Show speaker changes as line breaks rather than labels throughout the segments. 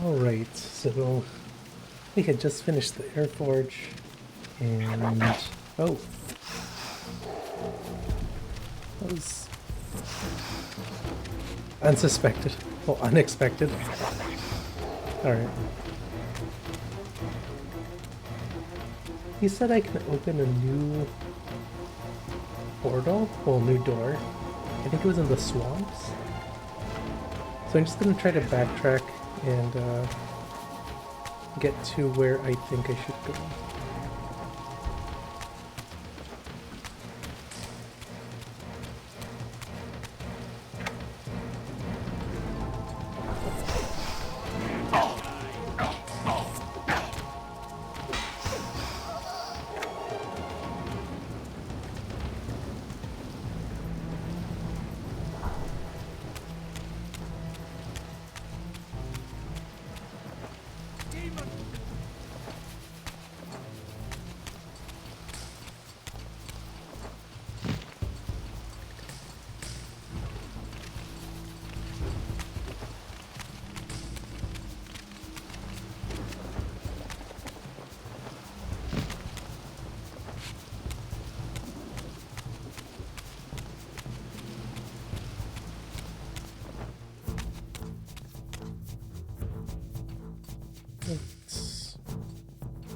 Alright, so we had just finished the air forge, and oh, that was unsuspected, well, unexpected. Alright. He said I can open a new portal, well, new door. I think it was in the swamps. So I'm just gonna try to backtrack and get to where I think I should go.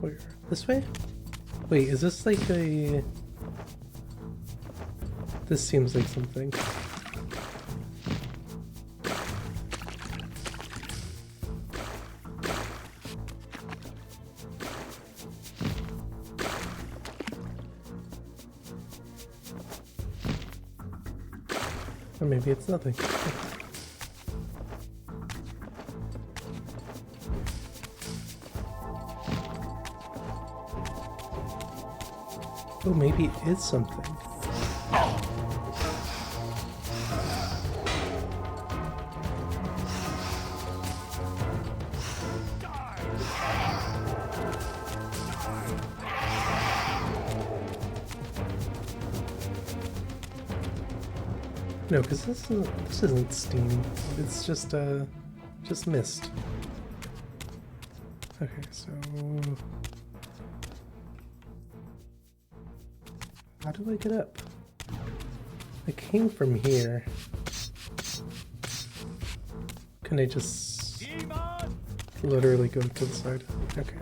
Where? This way? Wait, is this like a... This seems like something. Or maybe it's nothing. Oh, maybe it is something. No, because this isn't steam. It's just mist. Okay, so how do I get up? I came from here. Can I just literally go to the side? Okay.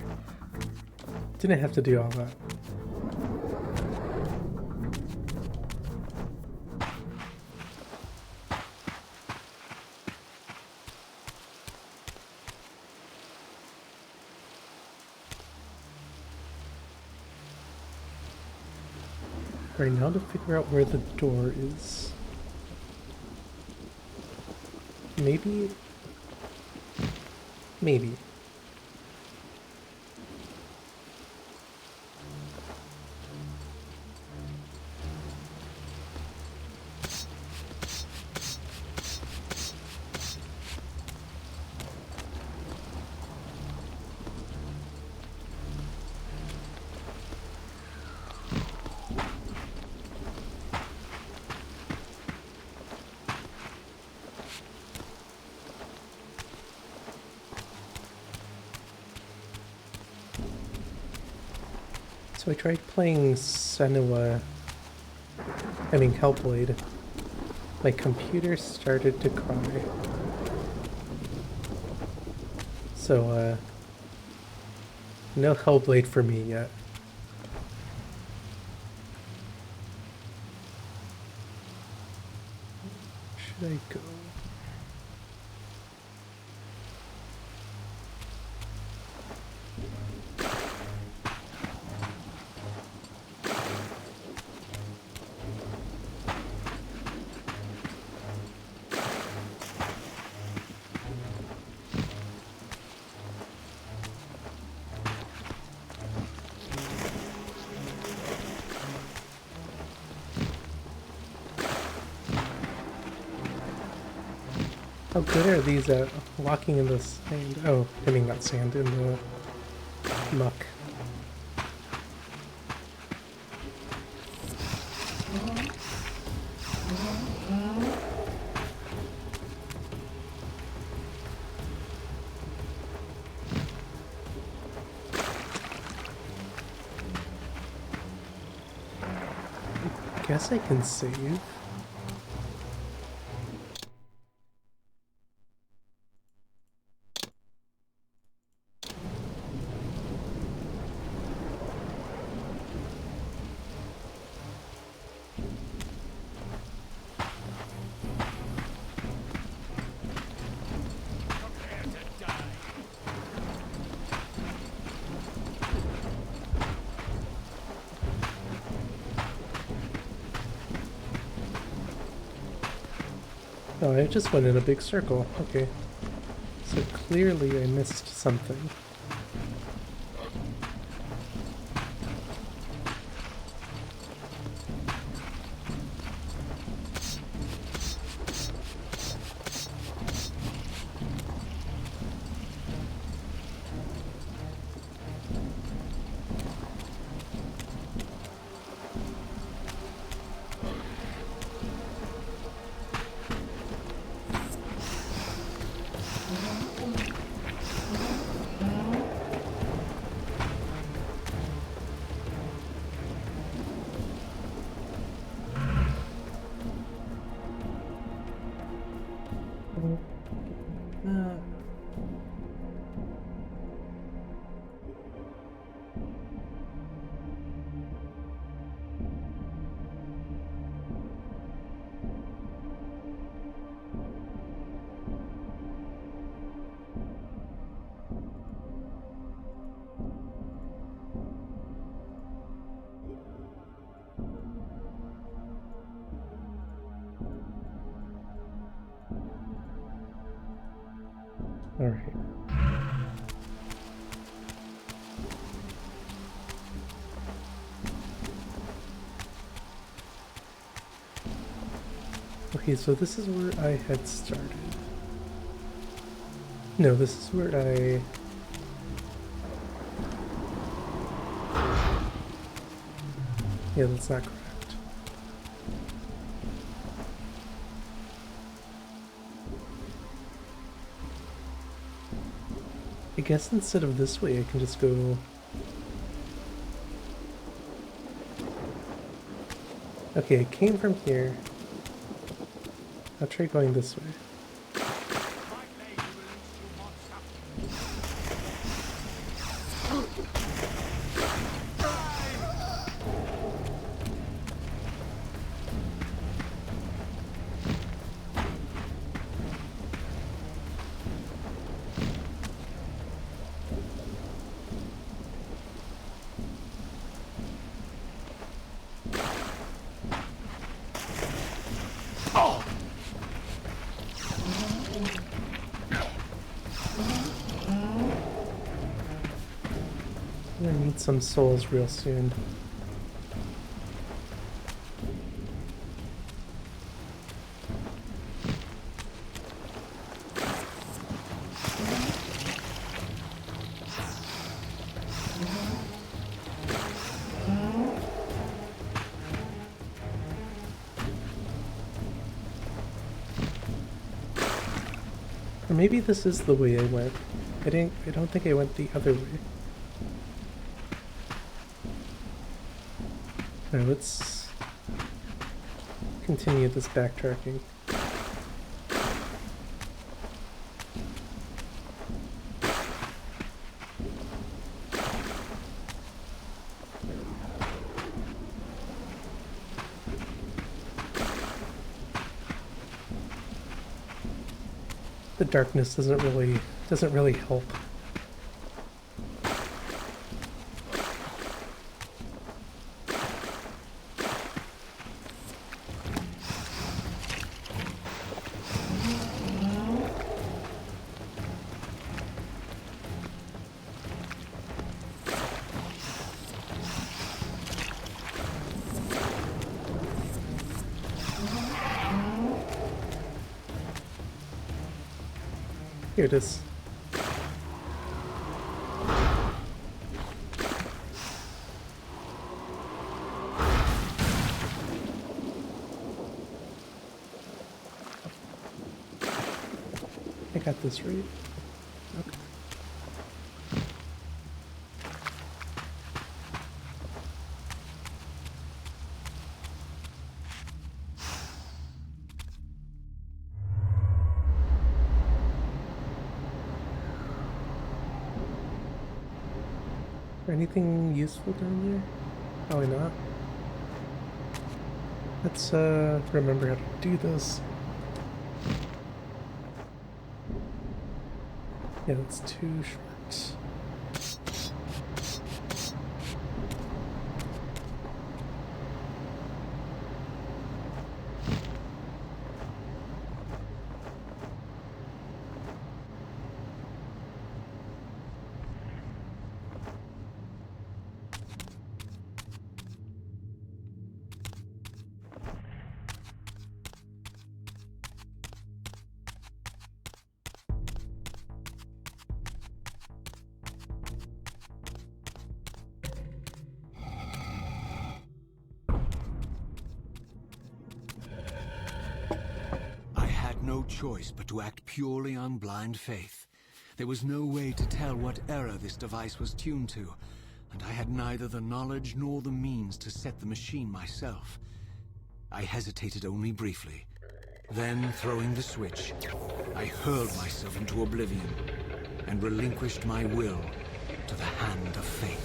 Didn't have to do all that. Right now to figure out where the door is. Maybe. So I tried playing Hellblade. My computer started to cry. So, no Hellblade for me yet. Should I go? How good are these at walking in the sand? Oh, I mean not sand, in the muck. I guess I can save. Oh, I just went in a big circle. Okay. So clearly I missed something. Alright. Okay, so this is where I had started. No, this is where I... Yeah, that's not correct. I guess instead of this way, I can just go... Okay, I came from here. I'll try going this way. I'm gonna need some souls real soon. Or maybe this is the way I went. I don't think I went the other way. Alright, let's continue this backtracking. The darkness doesn't really help. Here it is. I got this right. Okay. Anything useful down there? Probably not. Let's remember how to do this. Yeah, that's too short.
No choice but to act purely on blind faith. There was no way to tell what error this device was tuned to, and I had neither the knowledge nor the means to set the machine myself. I hesitated only briefly. Then, throwing the switch, I hurled myself into oblivion and relinquished my will to the hand of fate.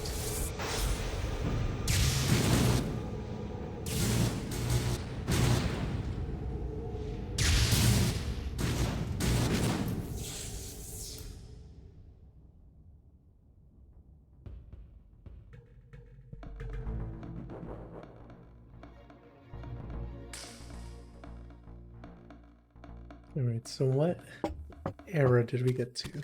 Alright, so what era did we get to?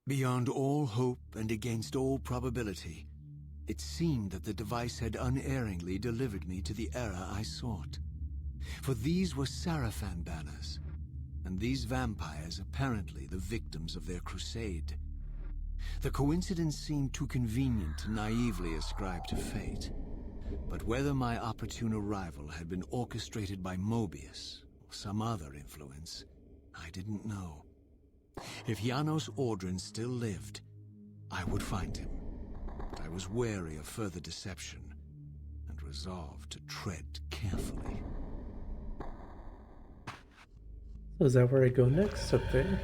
Beyond all hope and against all probability, it seemed that the device had unerringly delivered me to the era I sought. For these were Sarafan banners, and these vampires apparently the victims of their crusade. The coincidence seemed too convenient to naively ascribe to fate. But whether my opportune arrival had been orchestrated by Mobius or some other influence, I didn't know. If Janos Ordrin still lived, I would find him. But I was wary of further deception and resolved to tread carefully.
So is that where I go next? Up there?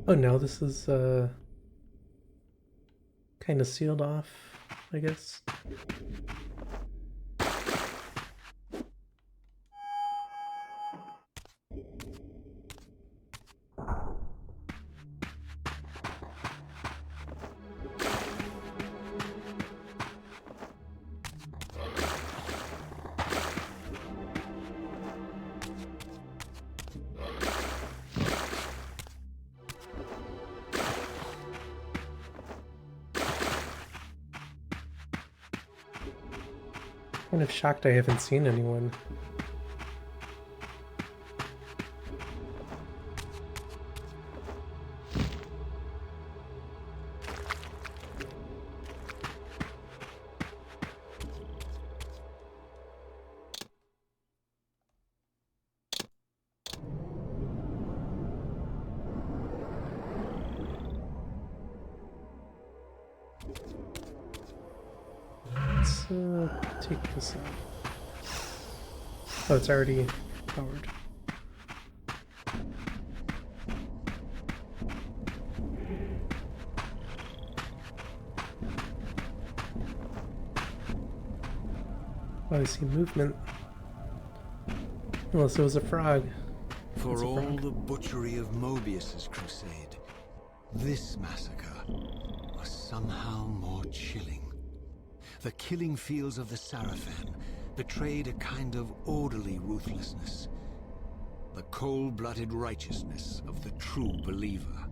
Oh, now this is kind of sealed off, I guess. Kind of shocked I haven't seen anyone. Let's take this off. Oh, it's already powered. Oh, I see movement. Unless it was a frog.
For all the butchery of Mobius's crusade, this massacre was somehow more chilling. The killing fields of the Sarafan betrayed a kind of orderly ruthlessness, the cold-blooded righteousness of the true believer.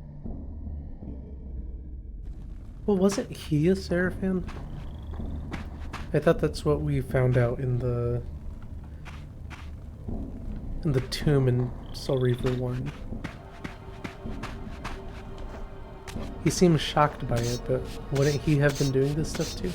Well, wasn't he a Sarafan? I thought that's what we found out in the tomb in Soul Reaver 1. He seems shocked by it, but wouldn't he have been doing this stuff too?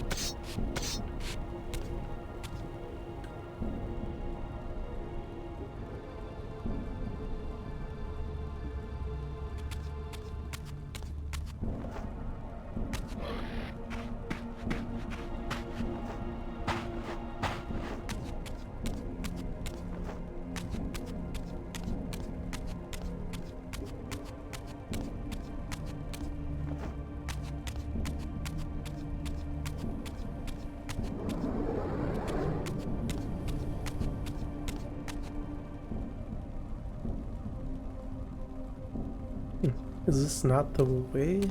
Is this not the way?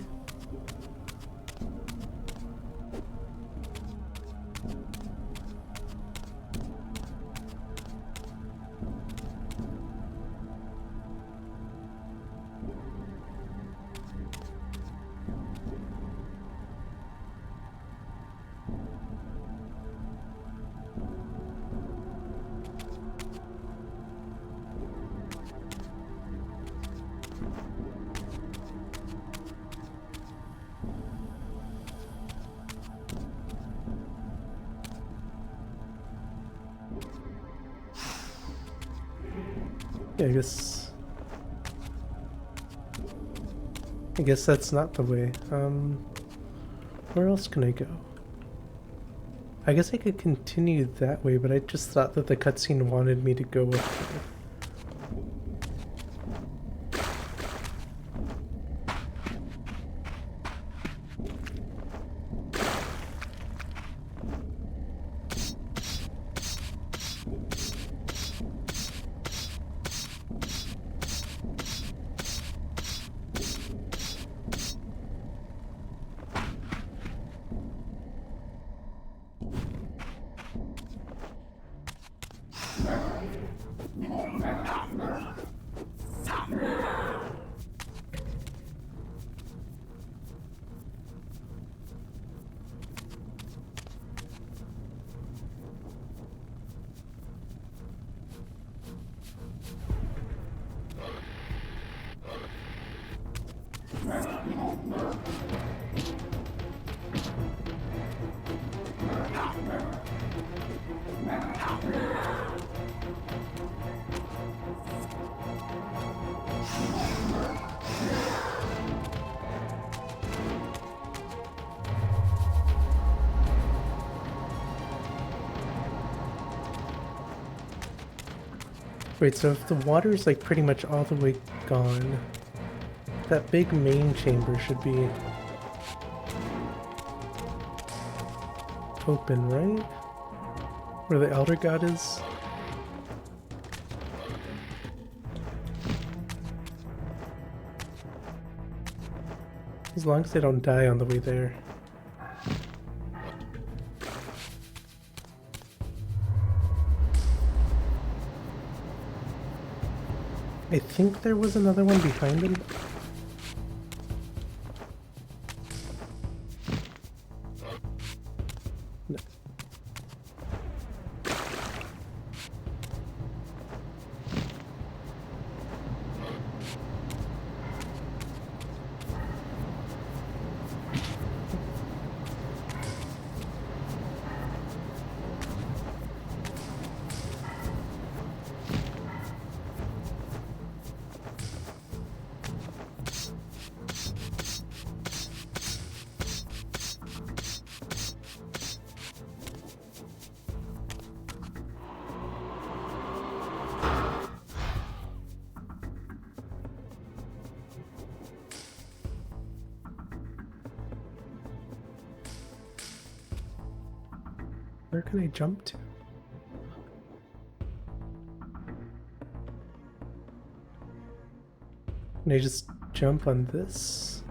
Yeah, I guess that's not the way. Where else can I go? I guess I could continue that way, but I just thought that the cutscene wanted me to go up there. Wait, so if the water's like pretty much all the way gone, that big main chamber should be open, right? Where the Elder God is? As long as they don't die on the way there. I think there was another one behind him. No. Where can I jump to? Can I just jump on this?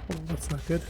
Oh, that's not good.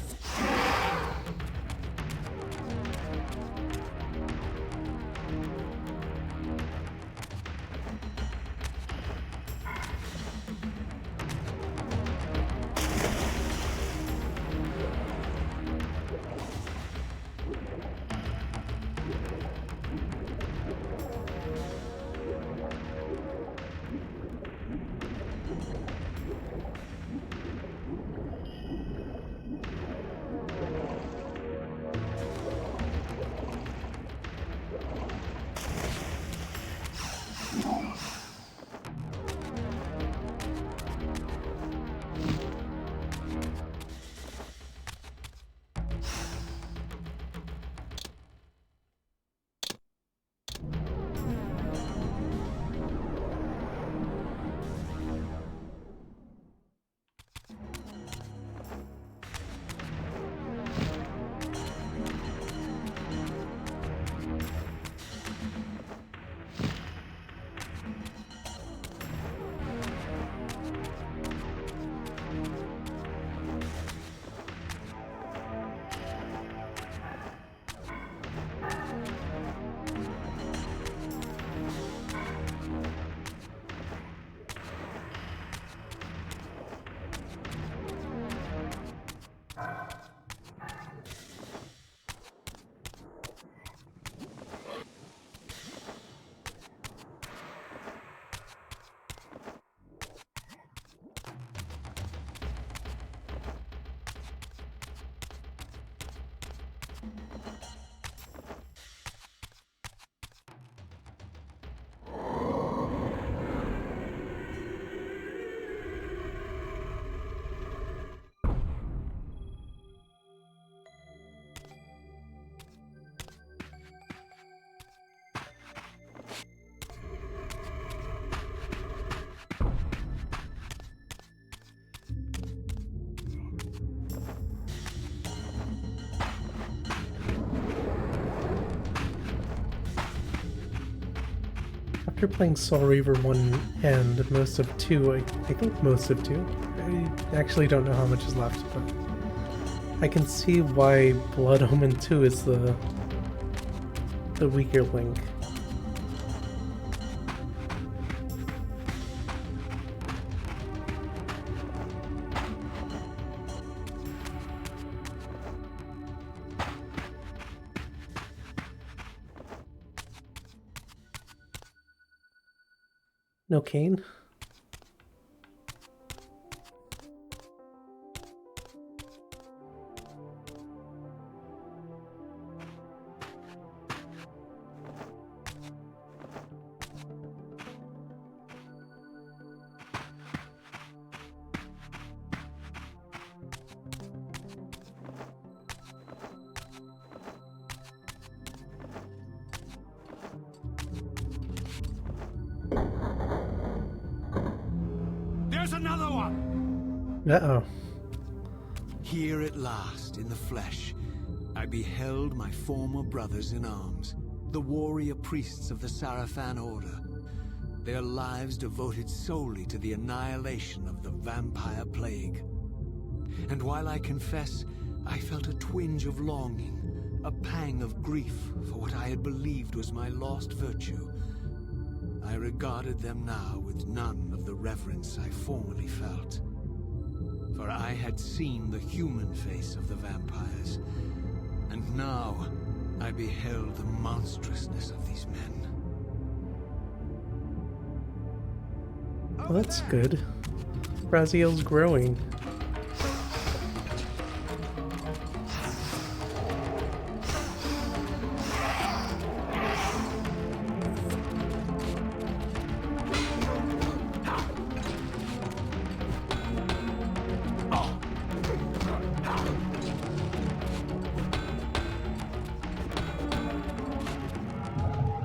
After playing Soul Reaver 1 and most of 2, I think most of 2, I actually don't know how much is left, but I can see why Blood Omen 2 is the weaker link. No Kain?
There's another one!
Uh-oh.
Here at last, in the flesh, I beheld my former brothers in arms, the warrior priests of the Sarafan Order, their lives devoted solely to the annihilation of the vampire plague. And while I confess, I felt a twinge of longing, a pang of grief for what I had believed was my lost virtue, I regarded them now with none of the reverence I formerly felt. For I had seen the human face of the vampires, and now I beheld the monstrousness of these men.
Well, that's good. Raziel's growing.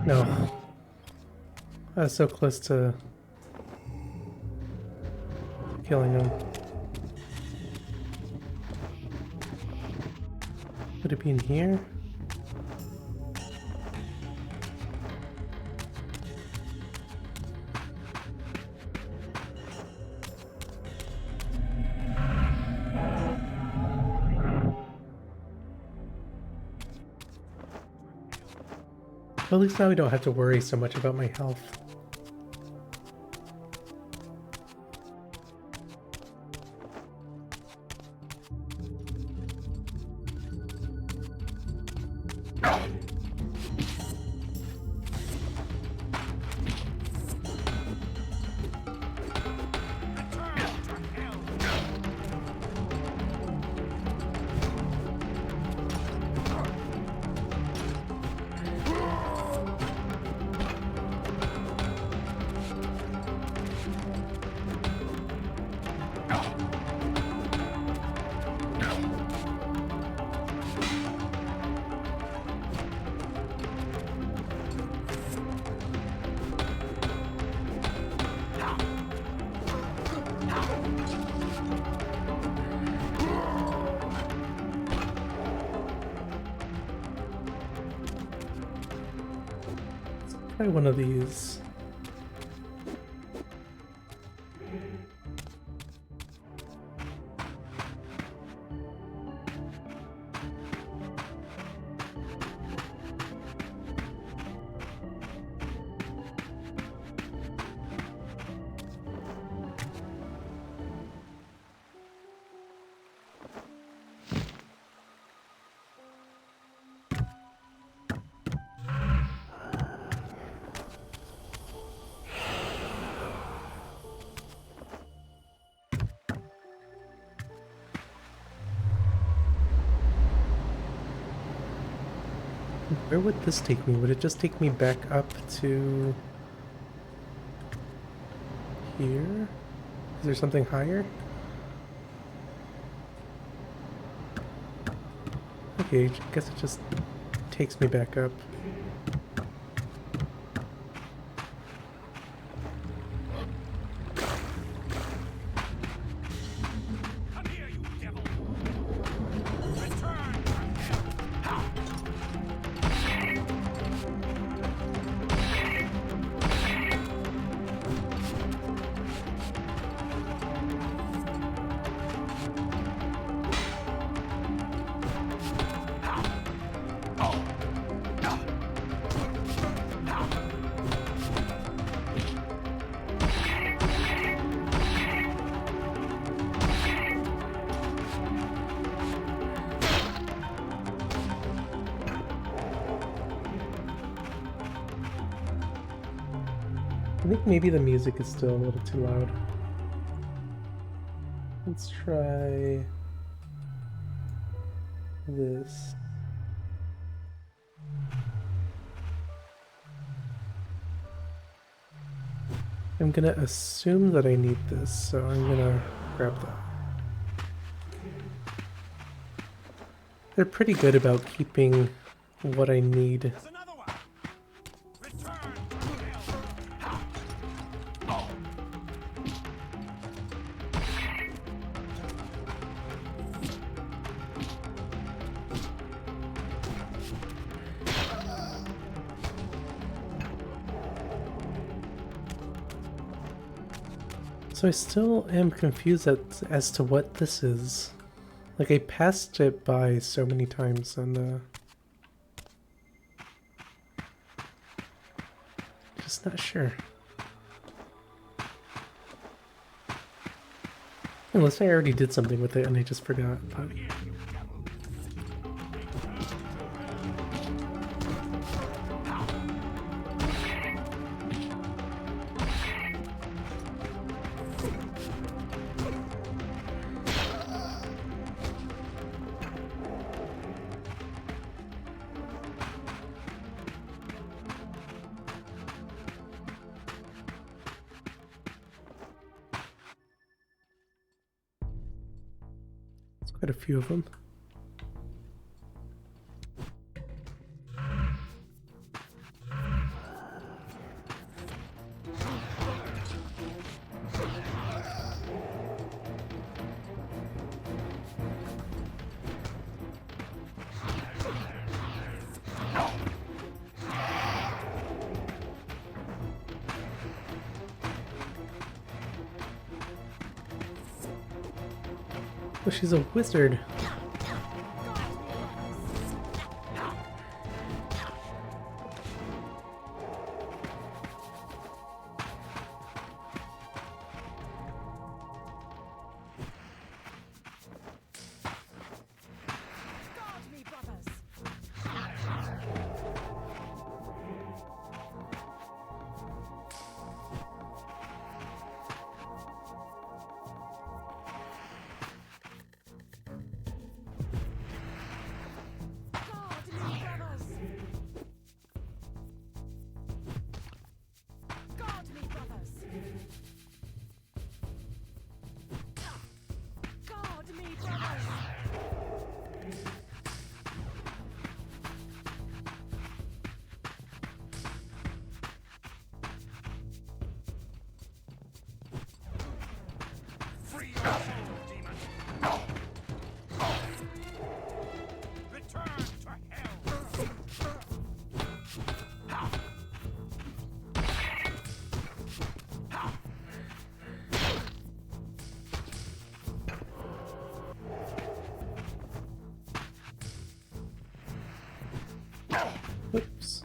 No. I was so close to killing him. Would it be in here? Well, at least now we don't have to worry so much about my health. Try one of these. Where would this take me? Would it just take me back up to here? Is there something higher? Okay, I guess it just takes me back up. I think maybe the music is still a little too loud. Let's try this. I'm gonna assume that I need this, so I'm gonna grab that. They're pretty good about keeping what I need. So I still am confused as to what this is. Like, I passed it by so many times and just not sure. Unless I already did something with it and I just forgot. But... quite a few of them. Oh, she's a wizard. Whoops.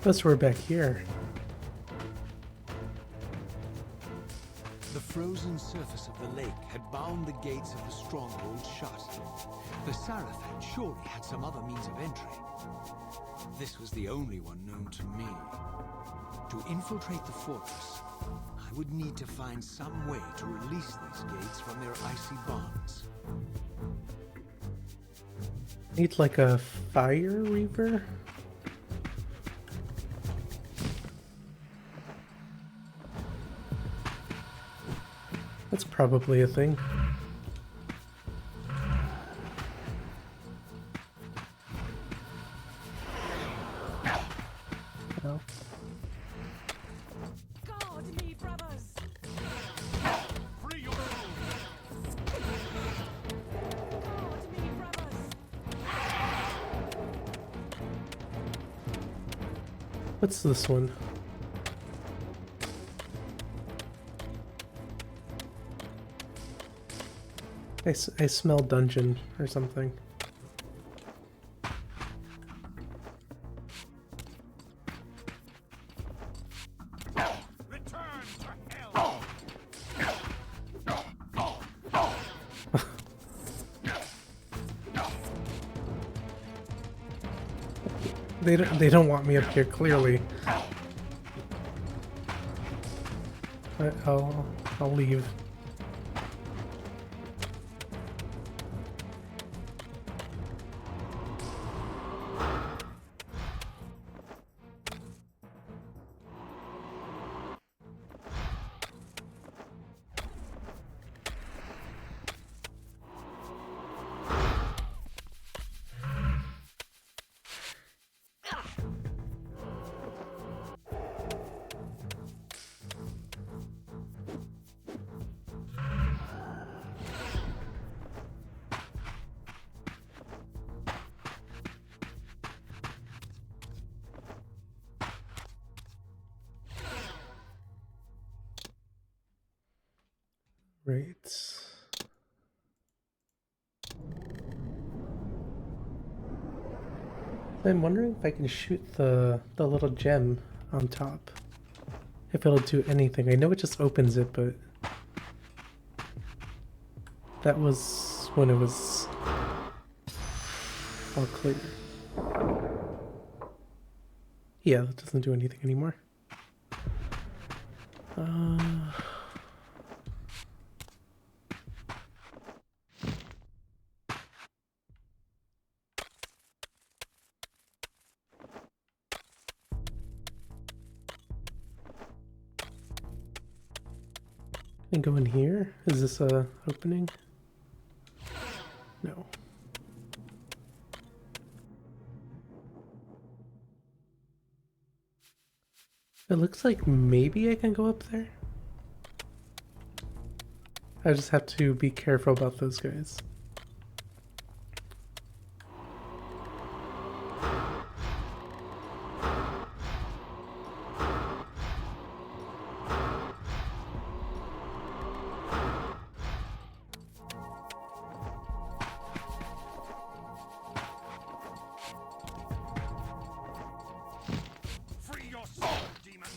Plus we're back here.
The frozen surface of the lake had bound the gates of the stronghold shut. The Sarafan surely had some other means of entry. This was the only one known to me. To infiltrate the fortress, I would need to find some way to release these gates from their icy bonds.
Need like a fire reaver? That's probably a thing. Oh.
Guard me, brothers! Free your Guard me, brothers!
What's this one? I smell dungeon or something.
Return to hell!
They don't want me up here, clearly. I'll leave. Right. I'm wondering if I can shoot the little gem on top. If it'll do anything. I know it just opens it, but that was when it was all clear. Yeah, that doesn't do anything anymore. Can I go in here? Is this a opening? No. It looks like maybe I can go up there. I just have to be careful about those guys.
Free your soul, demon!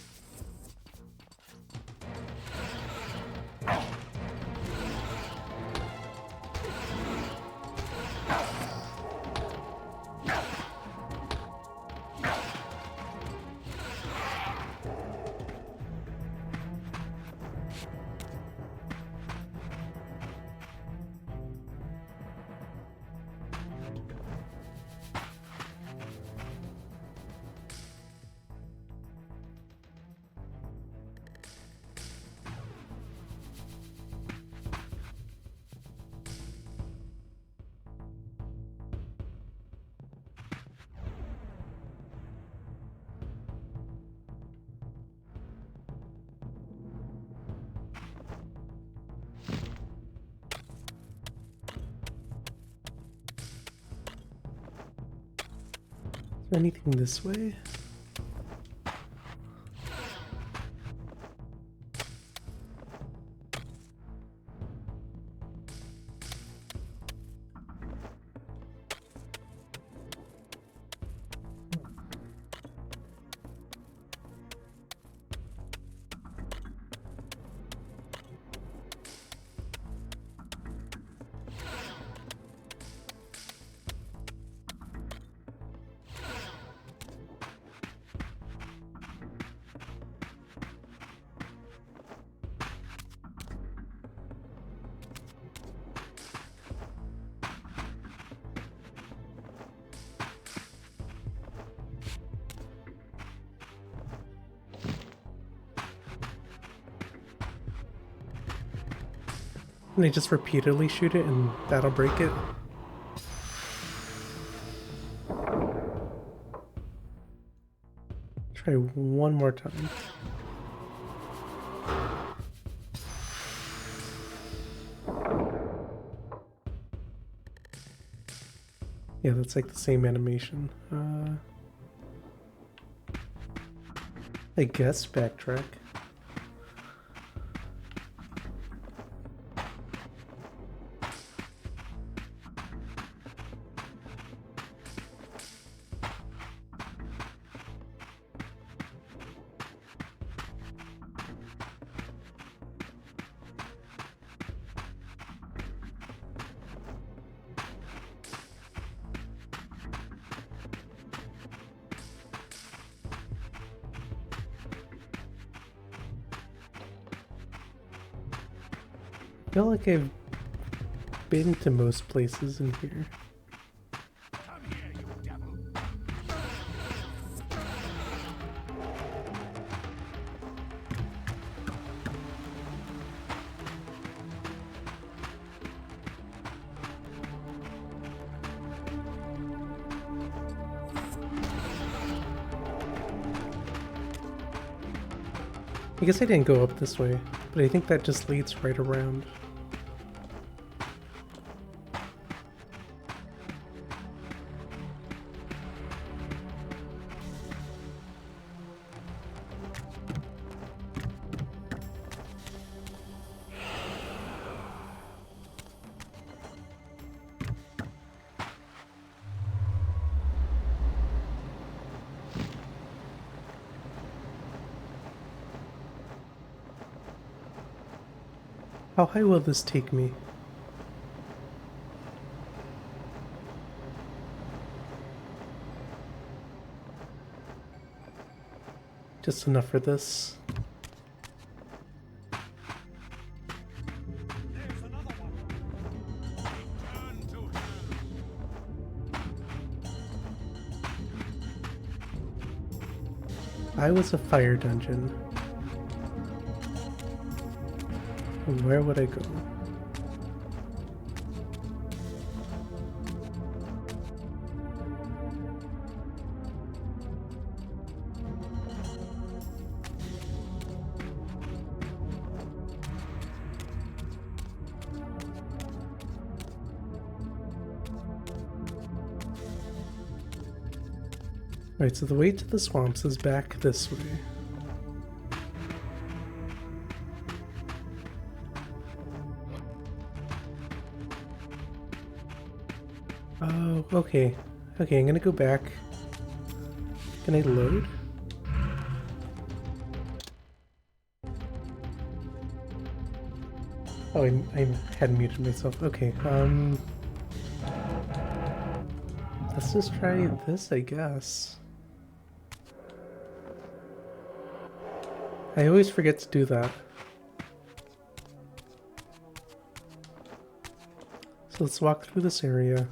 Is there anything this way? Can I just repeatedly shoot it and that'll break it? Try one more time. Yeah, that's like the same animation. I guess backtrack. feel like I've been to most places in here.
Come here, you devil.
I guess I didn't go up this way, but I think that just leads right around. How high will this take me? Just enough for this.
There's another one. Return to hell.
I was a fire dungeon. Where would I go? Right, so the way to the swamps is back this way. Oh, okay. Okay, I'm gonna go back. Can I load? Oh, I had muted myself. Okay, let's just try this, I guess. I always forget to do that. So let's walk through this area.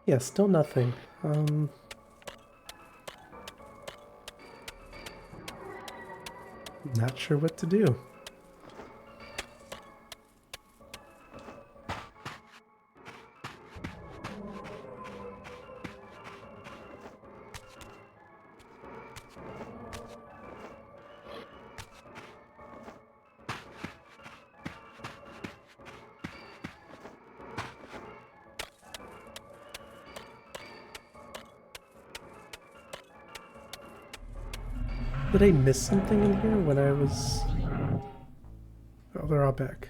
Yeah, still nothing. Not sure what to do. Did I miss something in here when I was... Oh, they're all back.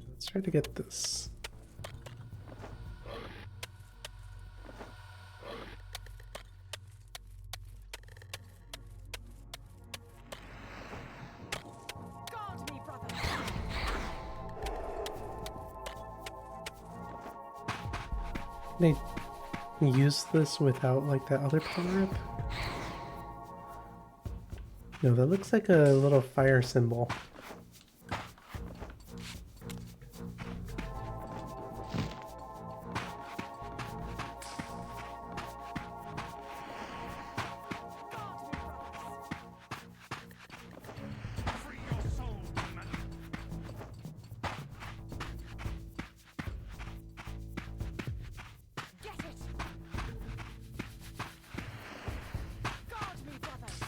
Let's try to get this.
Guard me, brothers.
Can I use this without like that other power up? No, that looks like a little fire symbol.
Get it. Guard me, brothers.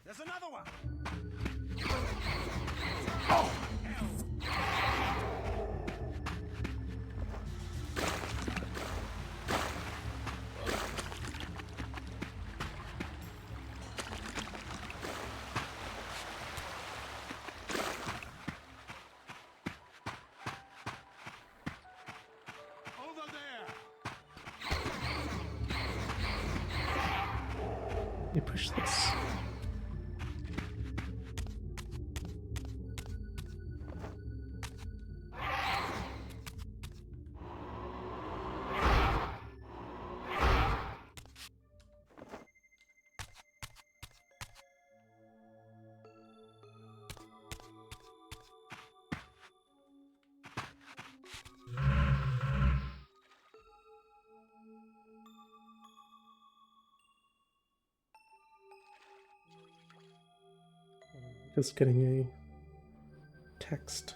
There's another one! Over there!
You push this. Just getting a text.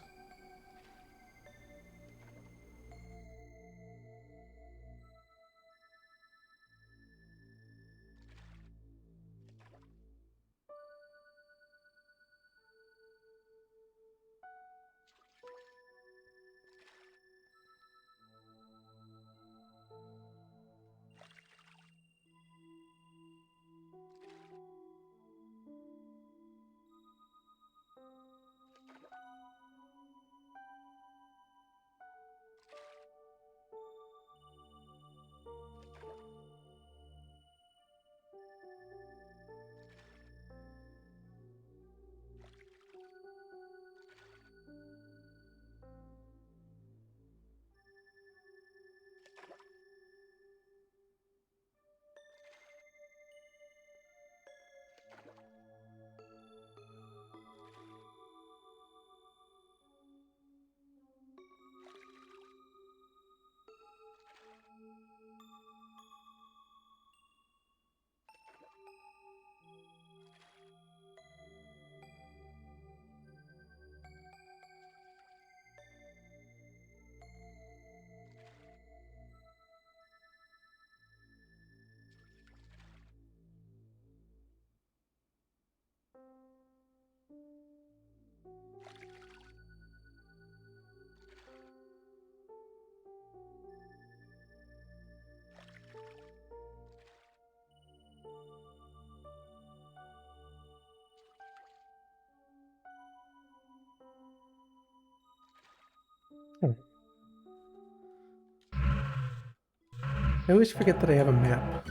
I always forget that I have a map.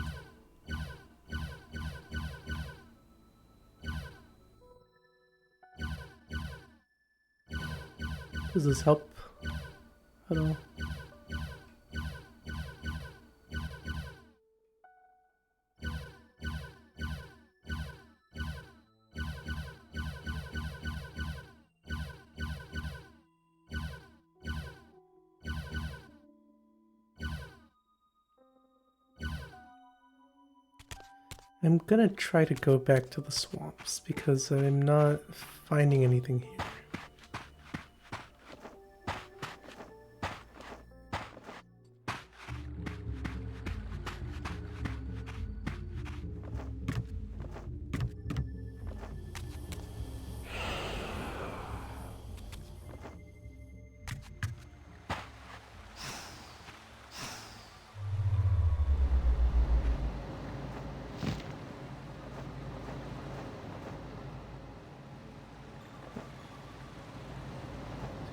Does this help at all? I'm gonna try to go back to the swamps because I'm not finding anything here.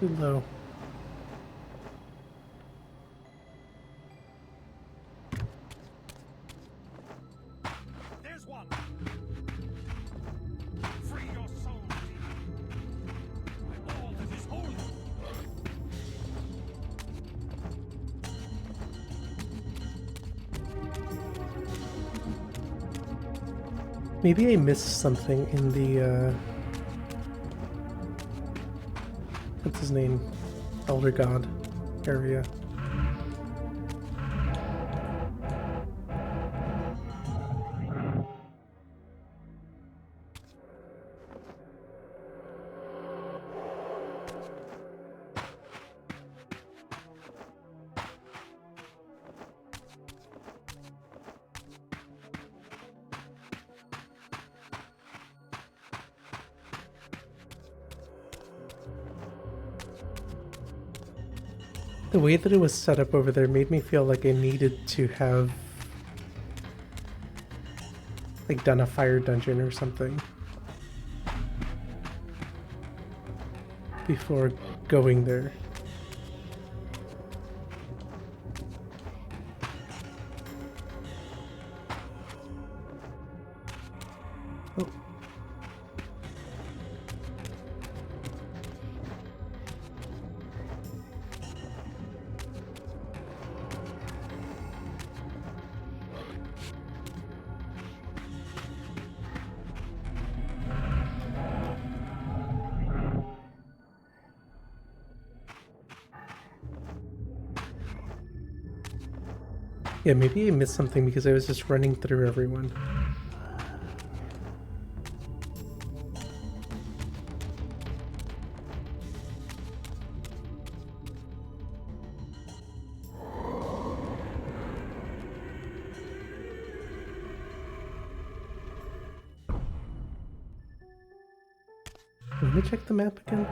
Too low.
There's one. Free your soul, demon. All that is holy.
Maybe I missed something in the, what's his name? Elder God area. The way that it was set up over there made me feel like I needed to have like done a fire dungeon or something before going there. Oh. Yeah, maybe I missed something because I was just running through everyone. Let me check the map again.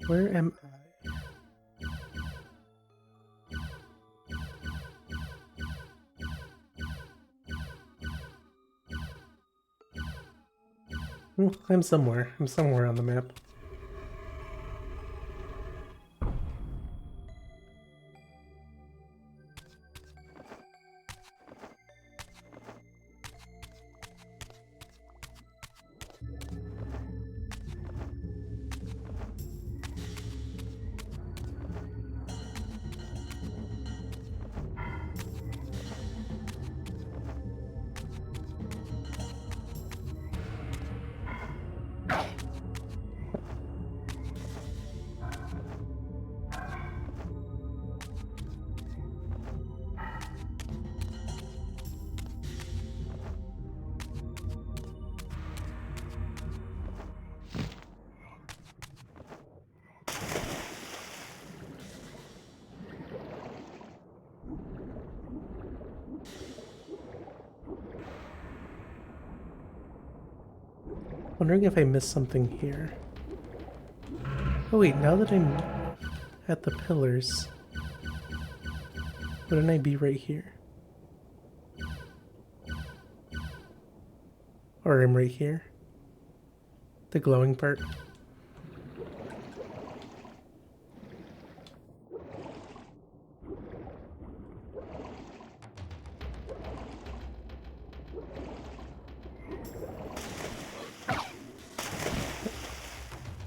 Where am I? I'm somewhere. I'm somewhere on the map. Wondering if I missed something here. Oh wait, now that I'm at the pillars, wouldn't I be right here? Or I'm right here. The glowing part.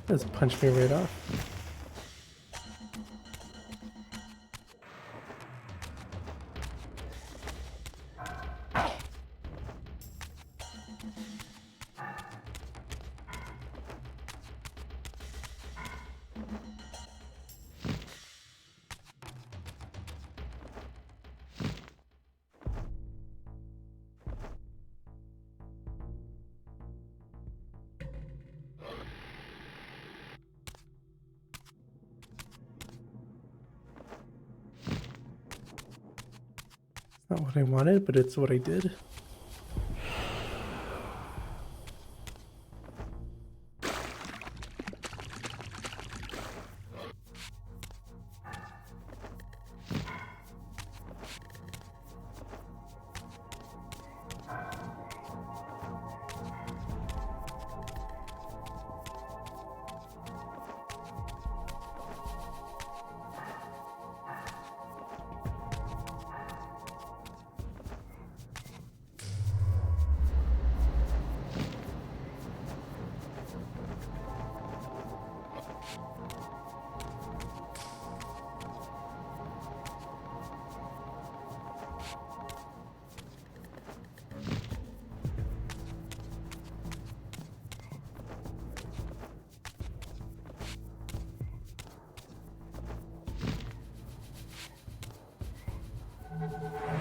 Just punched me right off. Not what I wanted, but it's what I did.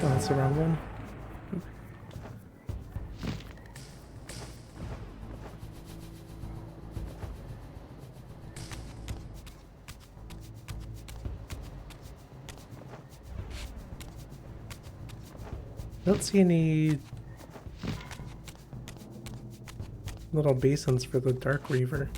Oh, that's the wrong one. I don't see any little basins for the Dark Reaver.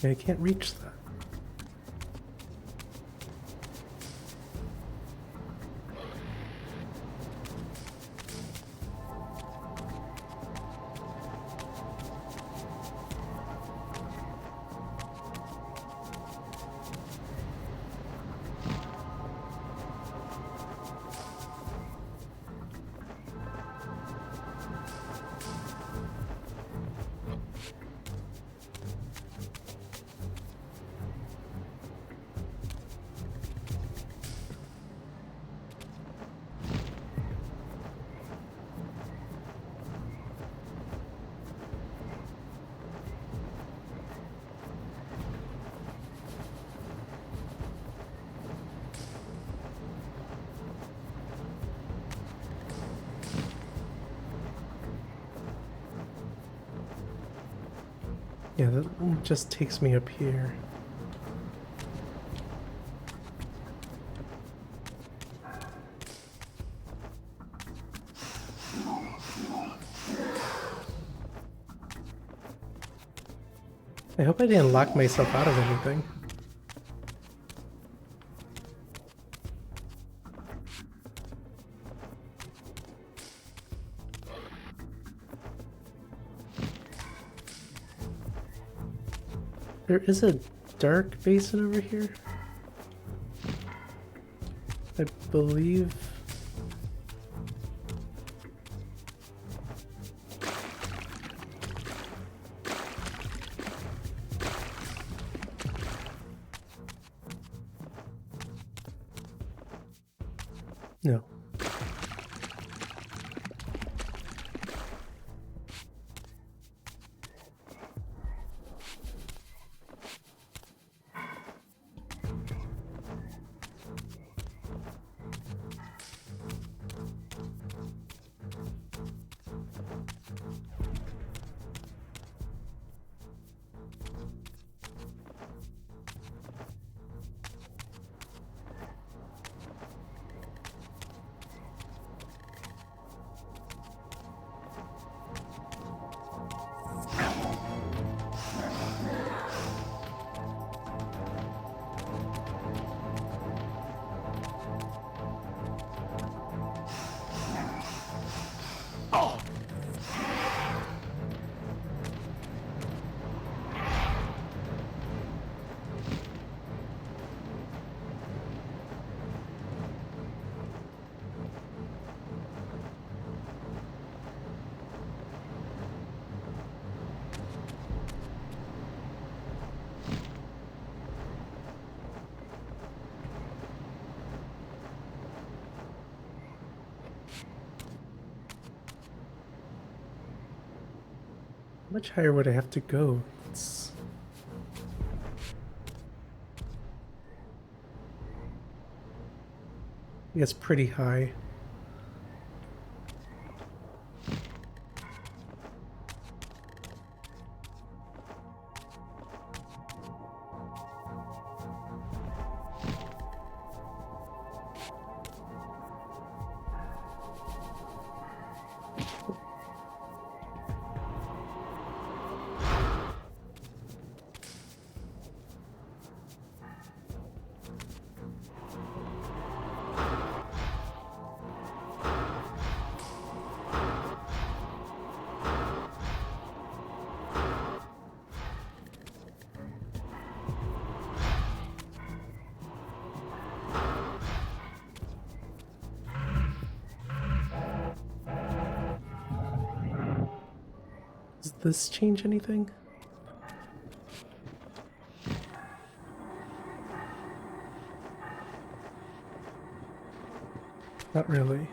I can't reach that. Yeah, that just takes me up here. I hope I didn't lock myself out of anything. There is a dark basin over here, I believe. No. much higher would I have to go? It's... I guess pretty high. Does this change anything? Not really.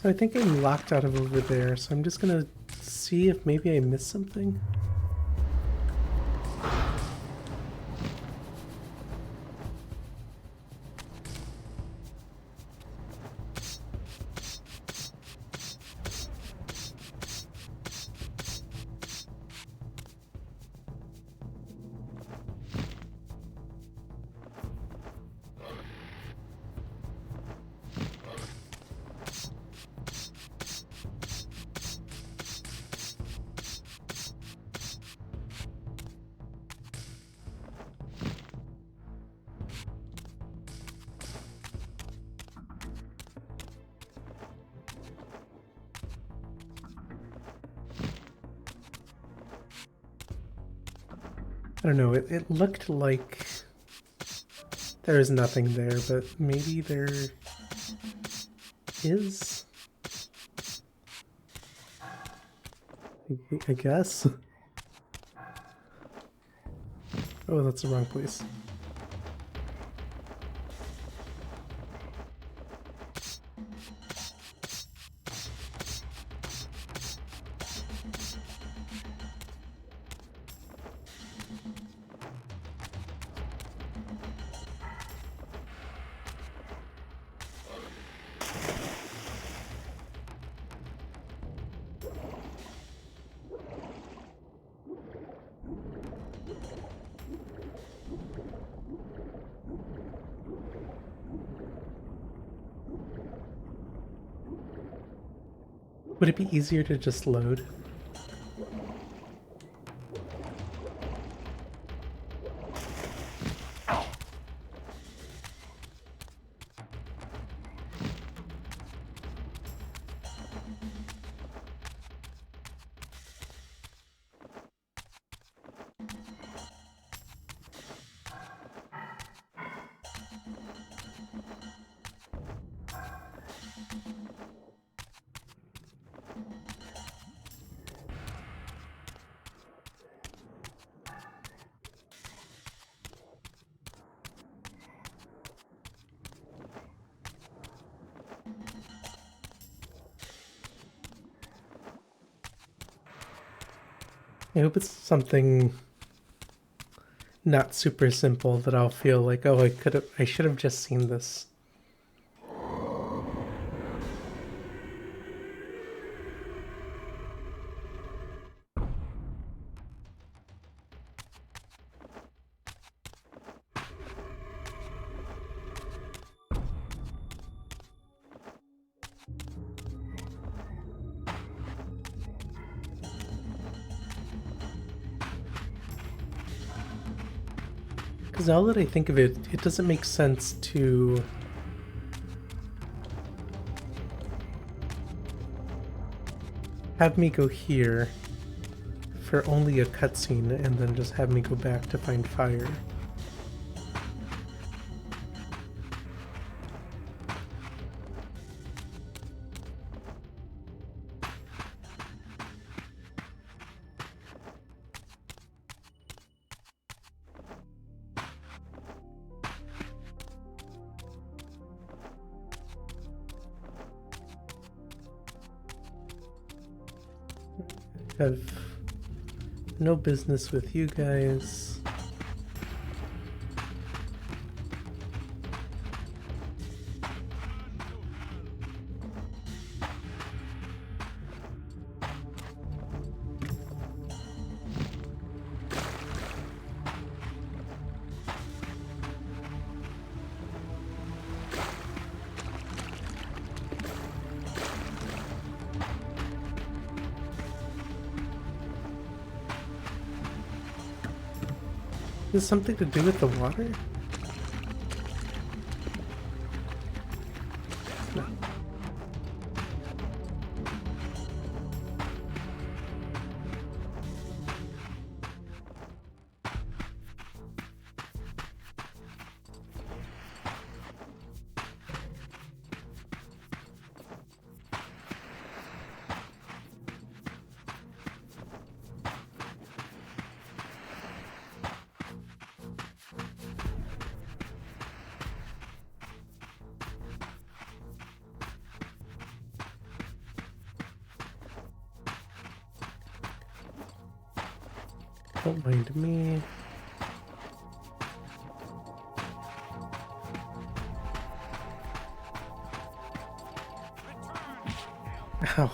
So I think I'm locked out of over there, so I'm just gonna see if maybe I missed something. I don't know, it looked like there was nothing there, but maybe there is? I guess? Oh, that's the wrong place. Would it be easier to just load? I hope it's something not super simple that I'll feel like, oh, I should have just seen this. Because now that I think of it, it doesn't make sense to have me go here for only a cutscene and then just have me go back to find fire. Have no business with you guys. Is this something to do with the water? No. Don't mind me. Ow.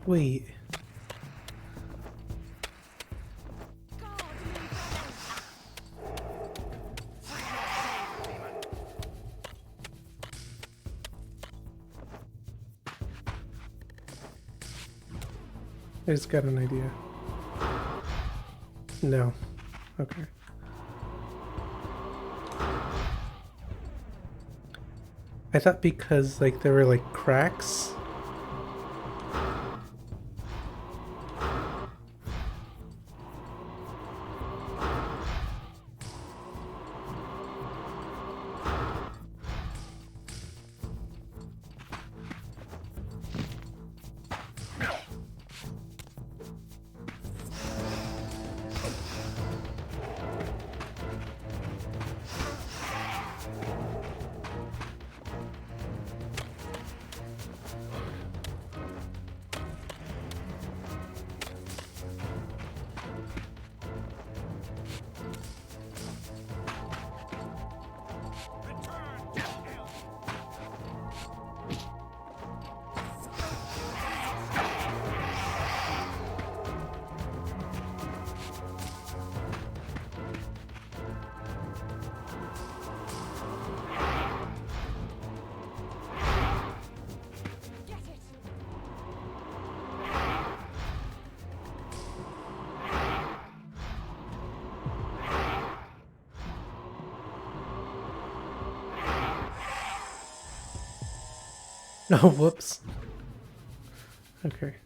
Wait. I just got an idea. No. Okay. I thought because like there were like cracks. Oh, whoops. Okay.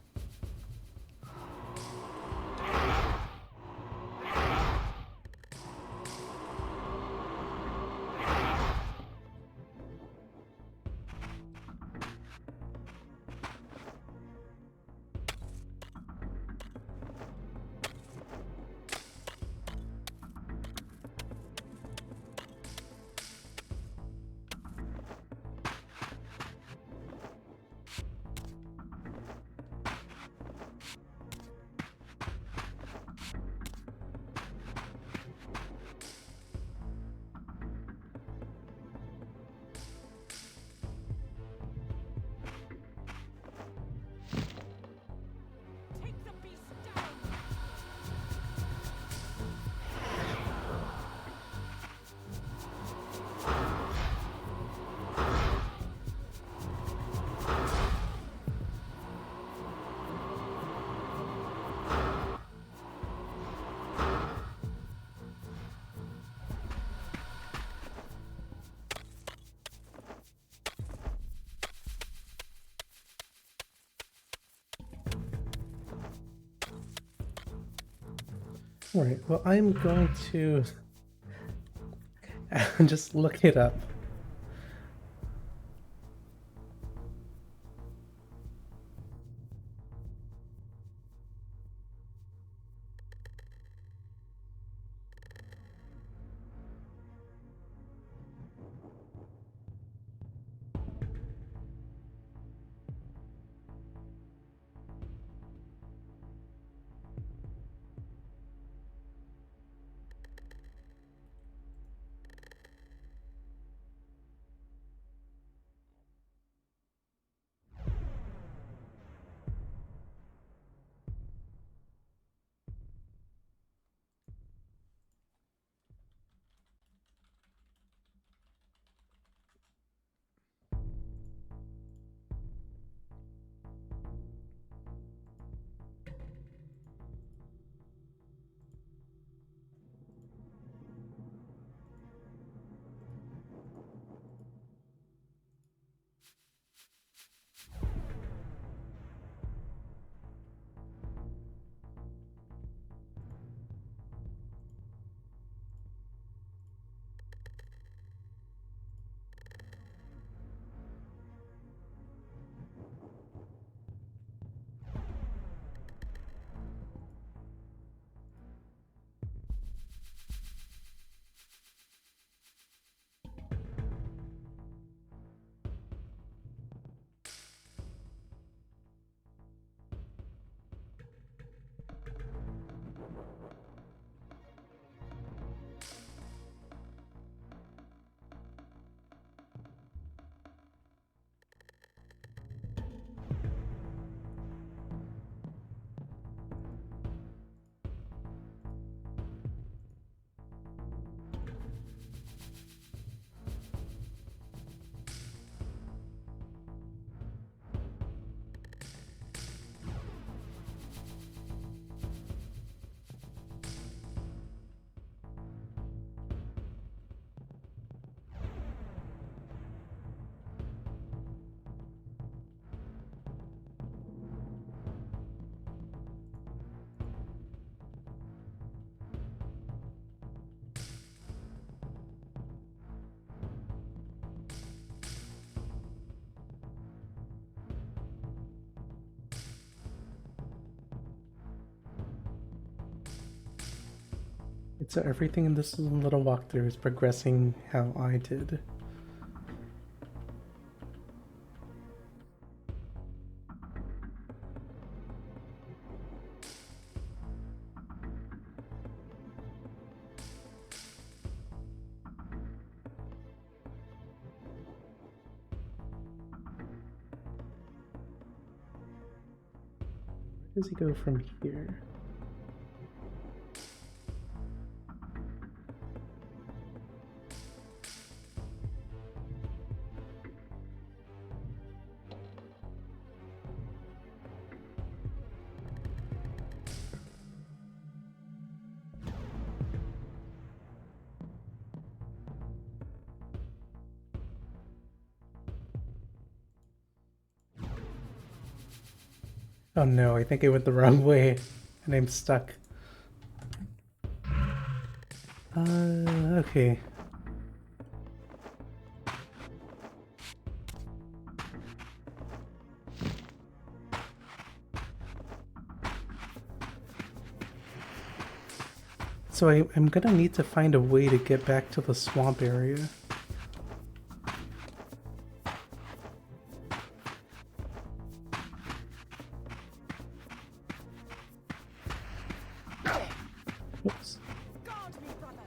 Take the beast down.
Alright, well, I'm going to just look it up. So everything in this little walkthrough is progressing how I did. Where does he go from here? Oh no, I think I went the wrong way and I'm stuck. Okay. So I'm gonna need to find a way to get back to the swamp area. Oops.
Guard me, brothers.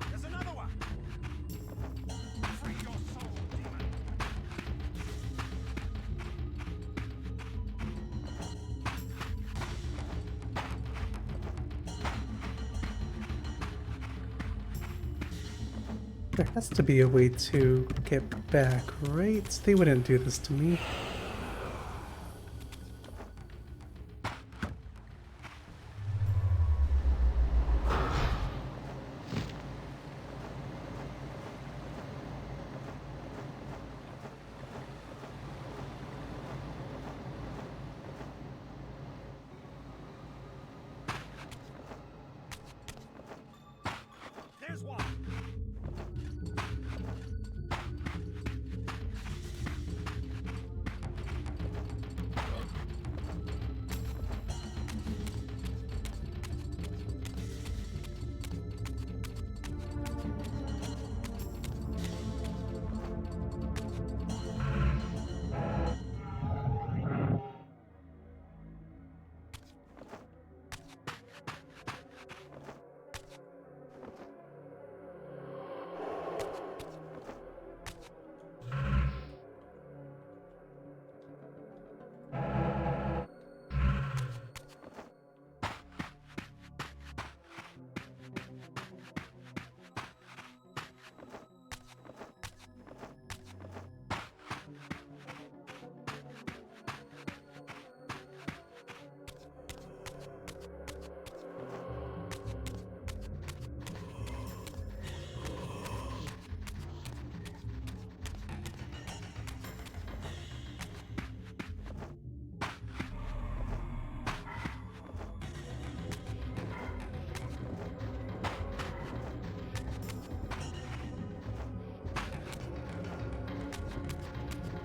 There's another one. Free your soul, demon.
There has to be a way to get back, right? They wouldn't do this to me.
There's one.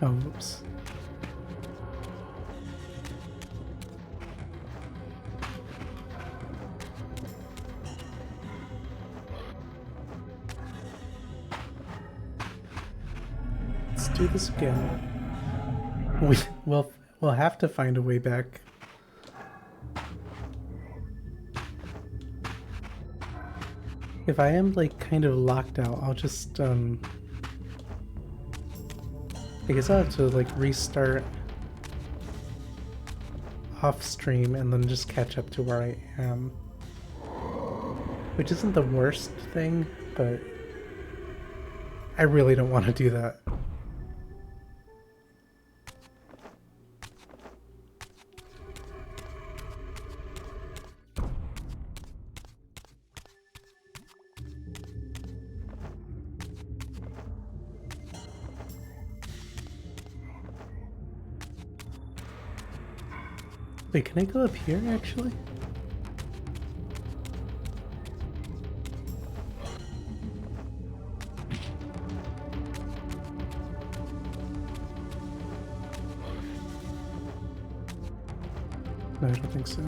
Oh, oops. Let's do this again. We'll have to find a way back. If I am like kind of locked out, I'll just I guess I'll have to like restart off stream and then just catch up to where I am. Which isn't the worst thing, but I really don't want to do that. Wait, can I go up here actually? No, I don't think so.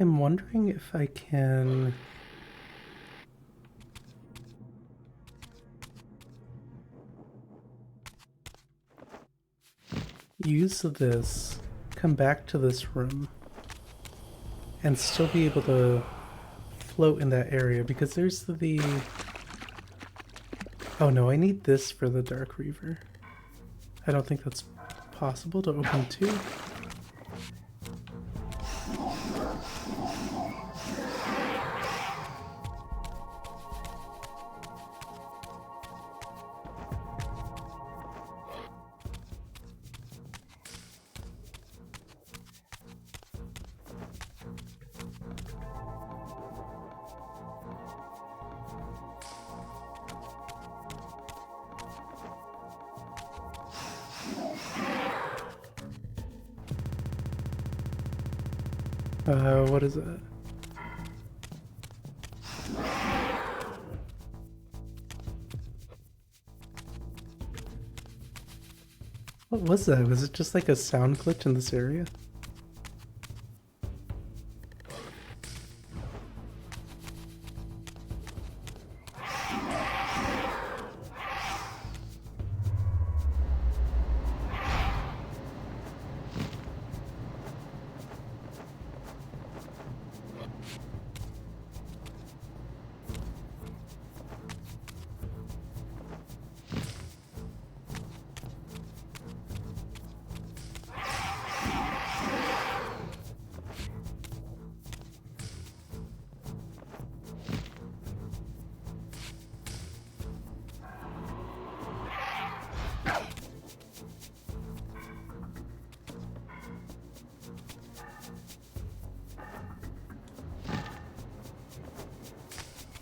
I'm wondering if I can use this, come back to this room, and still be able to float in that area, because there's the... Oh no, I need this for the Dark Reaver. I don't think that's possible to open too. What is that? What was that? Was it just like a sound glitch in this area?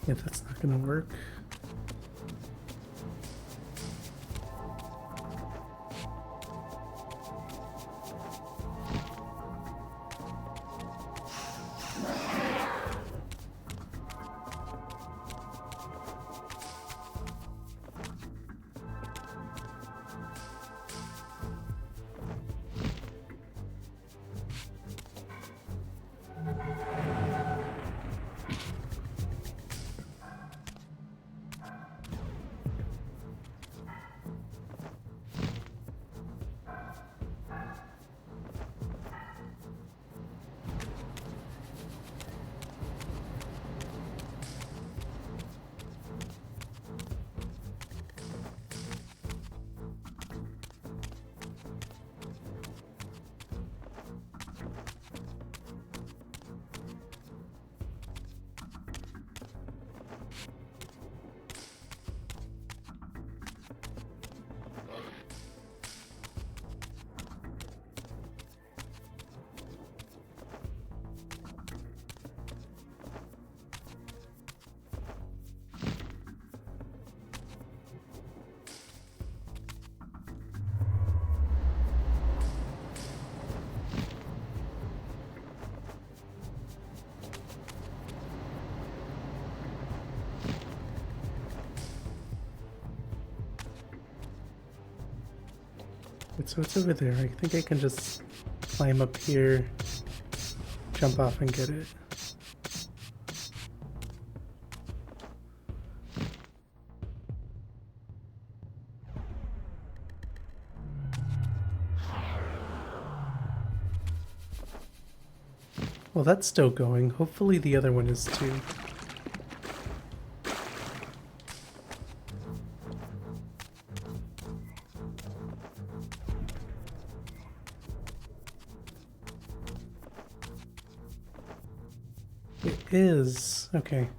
Yeah, that's not gonna work. So it's over there. I think I can just climb up here, jump off and get it. Well, that's still going. Hopefully the other one is too. Is okay.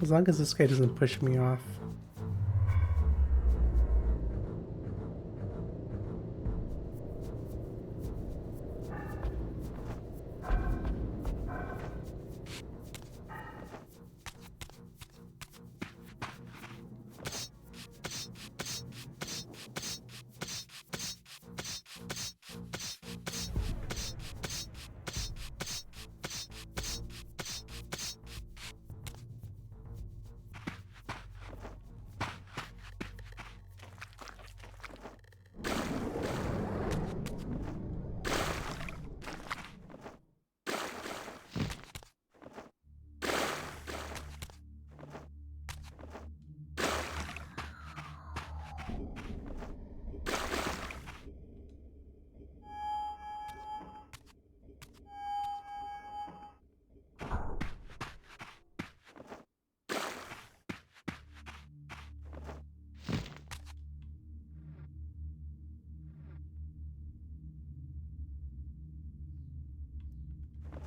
As long as this guy doesn't push me off.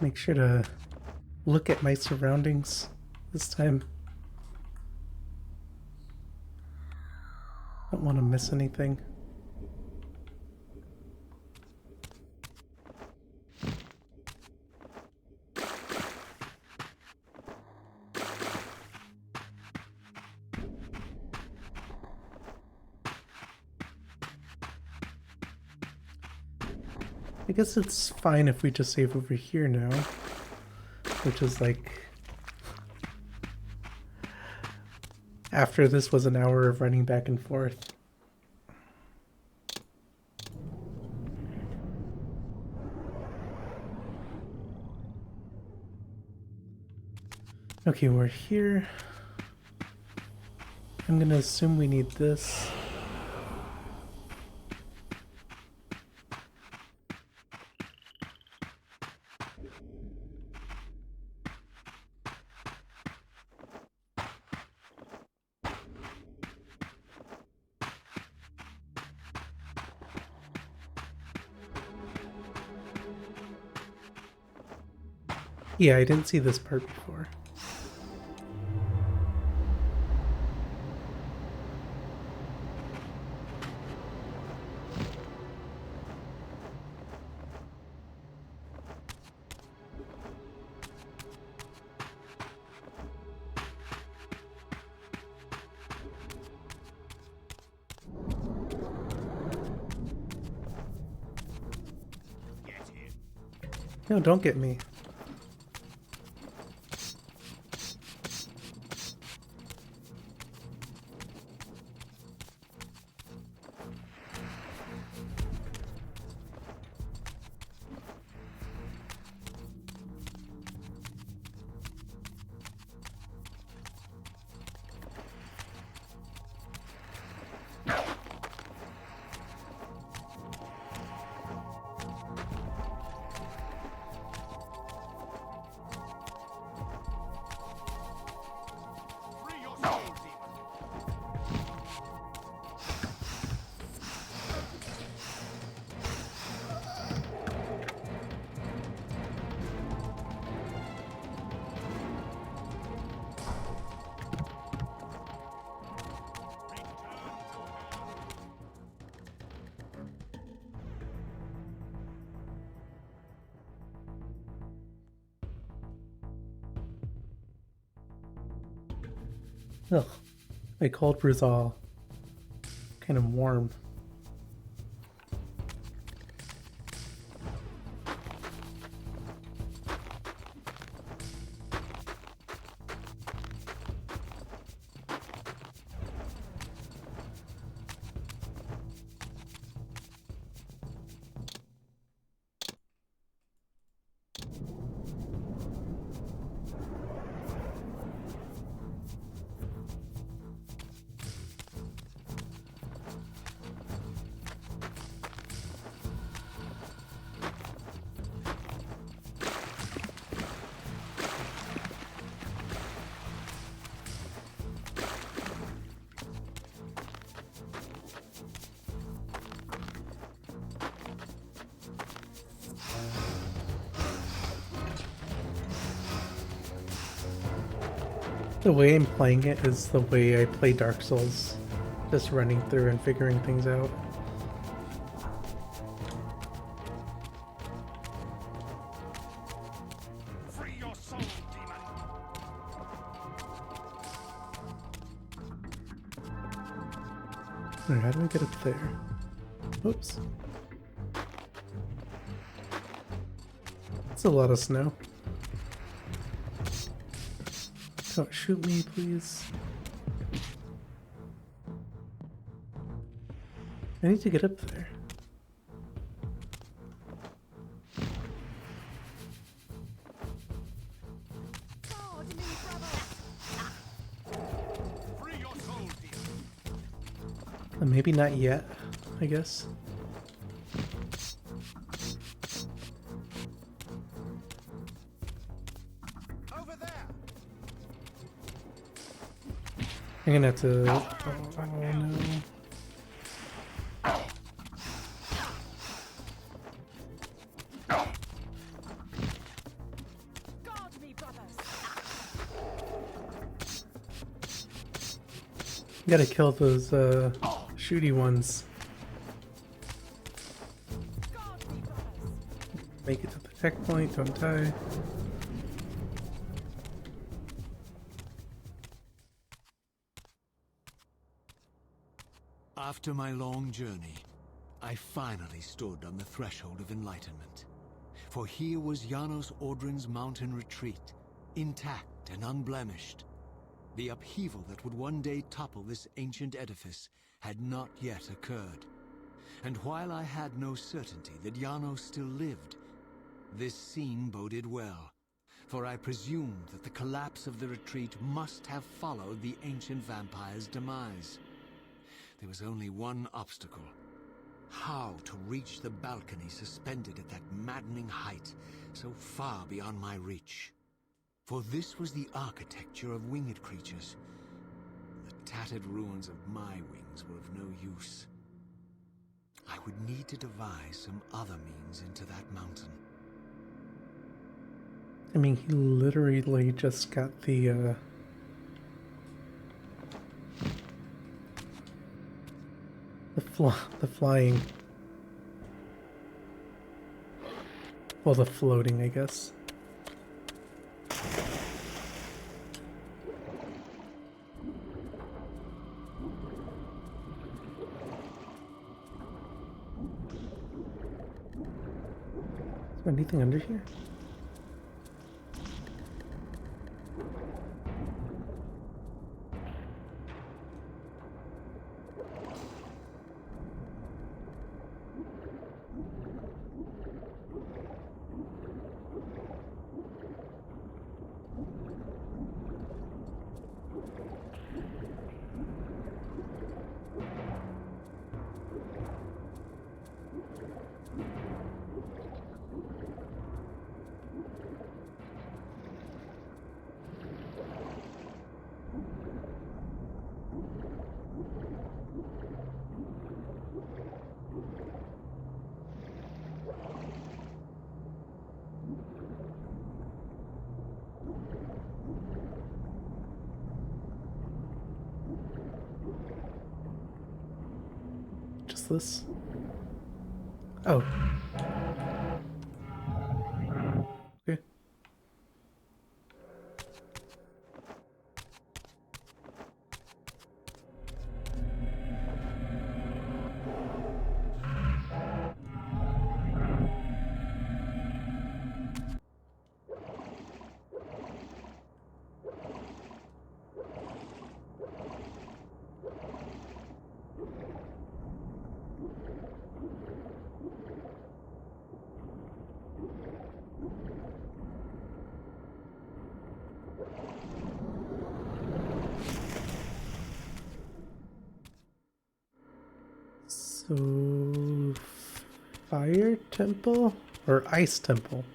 Make sure to look at my surroundings this time. Don't want to miss anything. I guess it's fine if we just save over here now, which is like, after this was an hour of running back and forth. Okay, we're here. I'm gonna assume we need this. Yeah, I didn't see this part before.
Get him.
No, don't get me.
Free your soul, demon.
Ugh, my cold brew's all kind of warm. The way I'm playing it is the way I play Dark Souls, just running through and figuring things out.
Free your soul, demon.
Alright, how do I get up there? Oops. That's a lot of snow. Don't shoot me, please. I need to get up there.
Forward to me, brother.
Free your soul, demon.
Maybe not yet, I guess.
Over there.
I'm gonna have to. Oh no. Gotta kill those shooty ones.
Guard Reavers.
Make it to the checkpoint, don't die.
After my long journey, I finally stood on the threshold of enlightenment. For here was Janos Ordrin's mountain retreat, intact and unblemished. The upheaval that would one day topple this ancient edifice had not yet occurred. And while I had no certainty that Janos still lived, this scene boded well, for I presumed that the collapse of the retreat must have followed the ancient vampire's demise. There was only one obstacle. How to reach the balcony suspended at that maddening height, so far beyond my reach. For this was the architecture of winged creatures. The tattered ruins of my wings were of no use. I would need to devise some other means into that mountain.
I mean, he literally just got the flying. Well, the floating, I guess. Is there anything under here? Just this? Oh. Okay. So, fire temple or ice temple?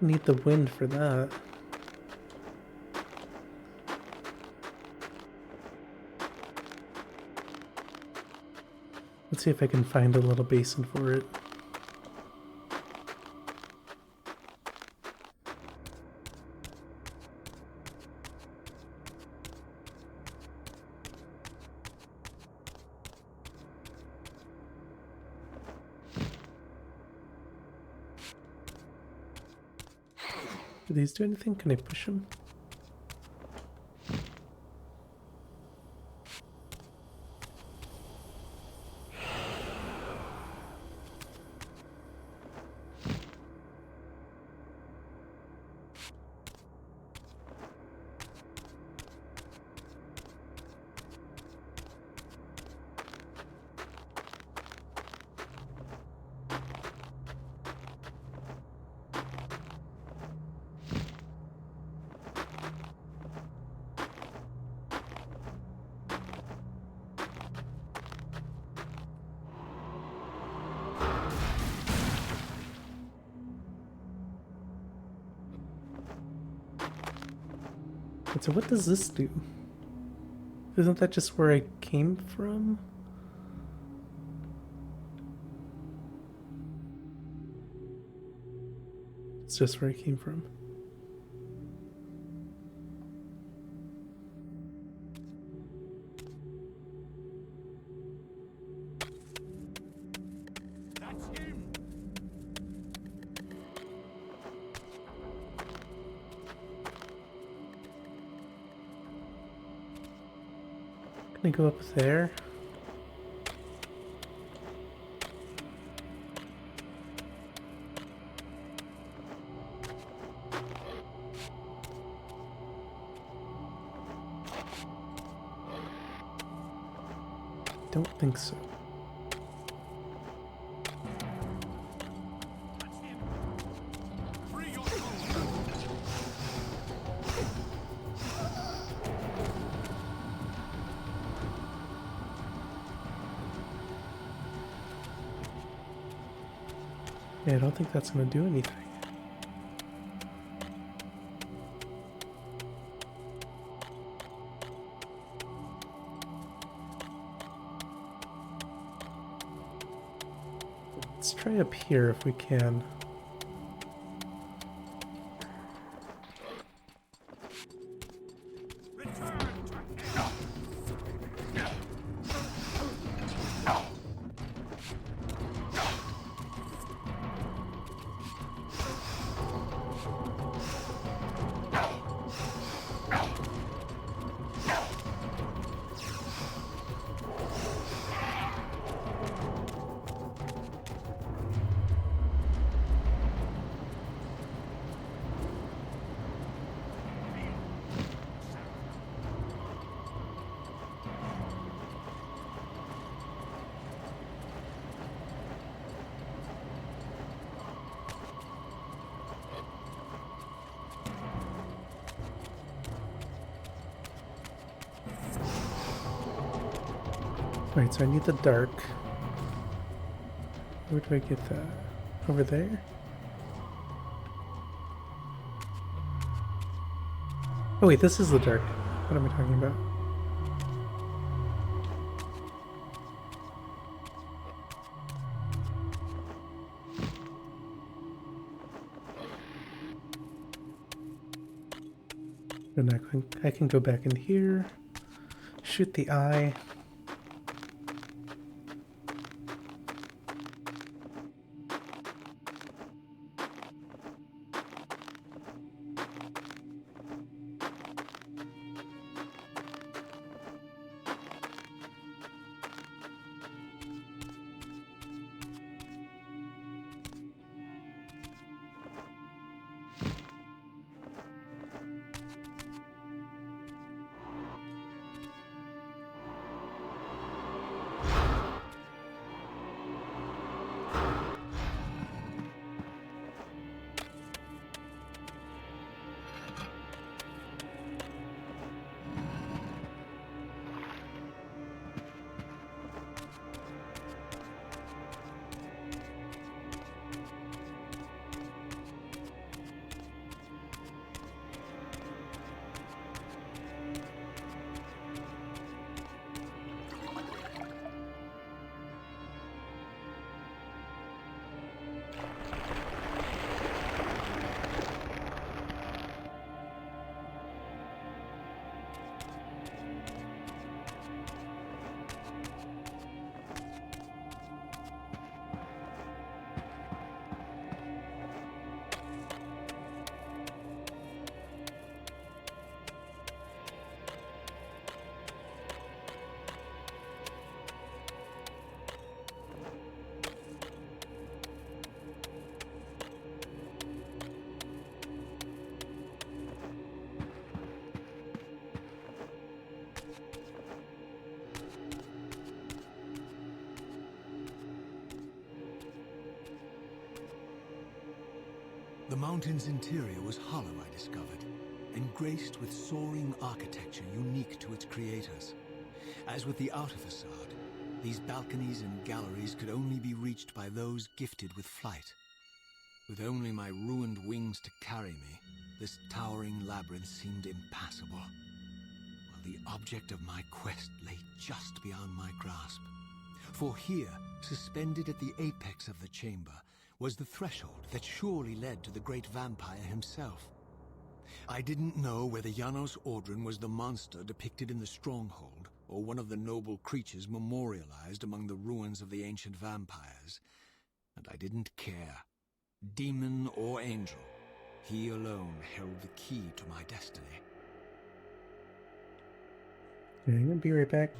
Need the wind for that. Let's see if I can find a little basin for it. Do these do anything? Can I push them? And so what does this do? Isn't that just where I came from? It's just where I came from.
That's him.
Can I go up there? Don't think so.
That's him. Free your soul.
Yeah, I don't think that's gonna do anything. Let's try up here if we can.
Return to hell.
Right, so I need the dark. Where do I get that? Over there? Oh wait, this is the dark. What am I talking about? And I can go back in here, shoot the eye.
The mountain's interior was hollow, I discovered, and graced with soaring architecture unique to its creators. As with the outer facade, these balconies and galleries could only be reached by those gifted with flight. With only my ruined wings to carry me, this towering labyrinth seemed impassable, while the object of my quest lay just beyond my grasp. For here, suspended at the apex of the chamber, was the threshold that surely led to the great vampire himself. I didn't know whether Janos Ordren was the monster depicted in the stronghold, or one of the noble creatures memorialized among the ruins of the ancient vampires. And I didn't care. Demon or angel, he alone held the key to my destiny.
Okay, I'm gonna be right back.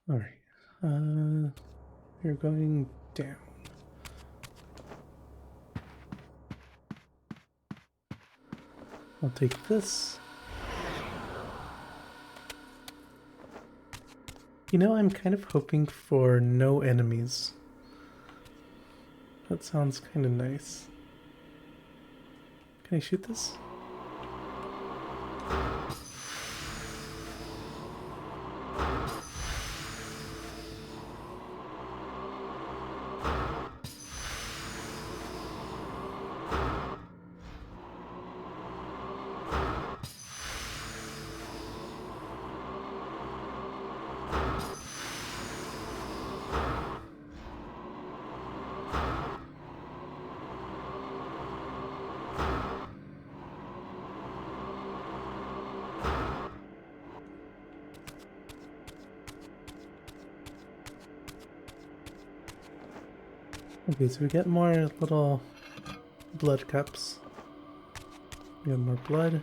All right. We're going down. I'll take this. You know, I'm kind of hoping for no enemies. That sounds kind of nice. Can I shoot this? Okay, so we get more little blood cups. We have more blood.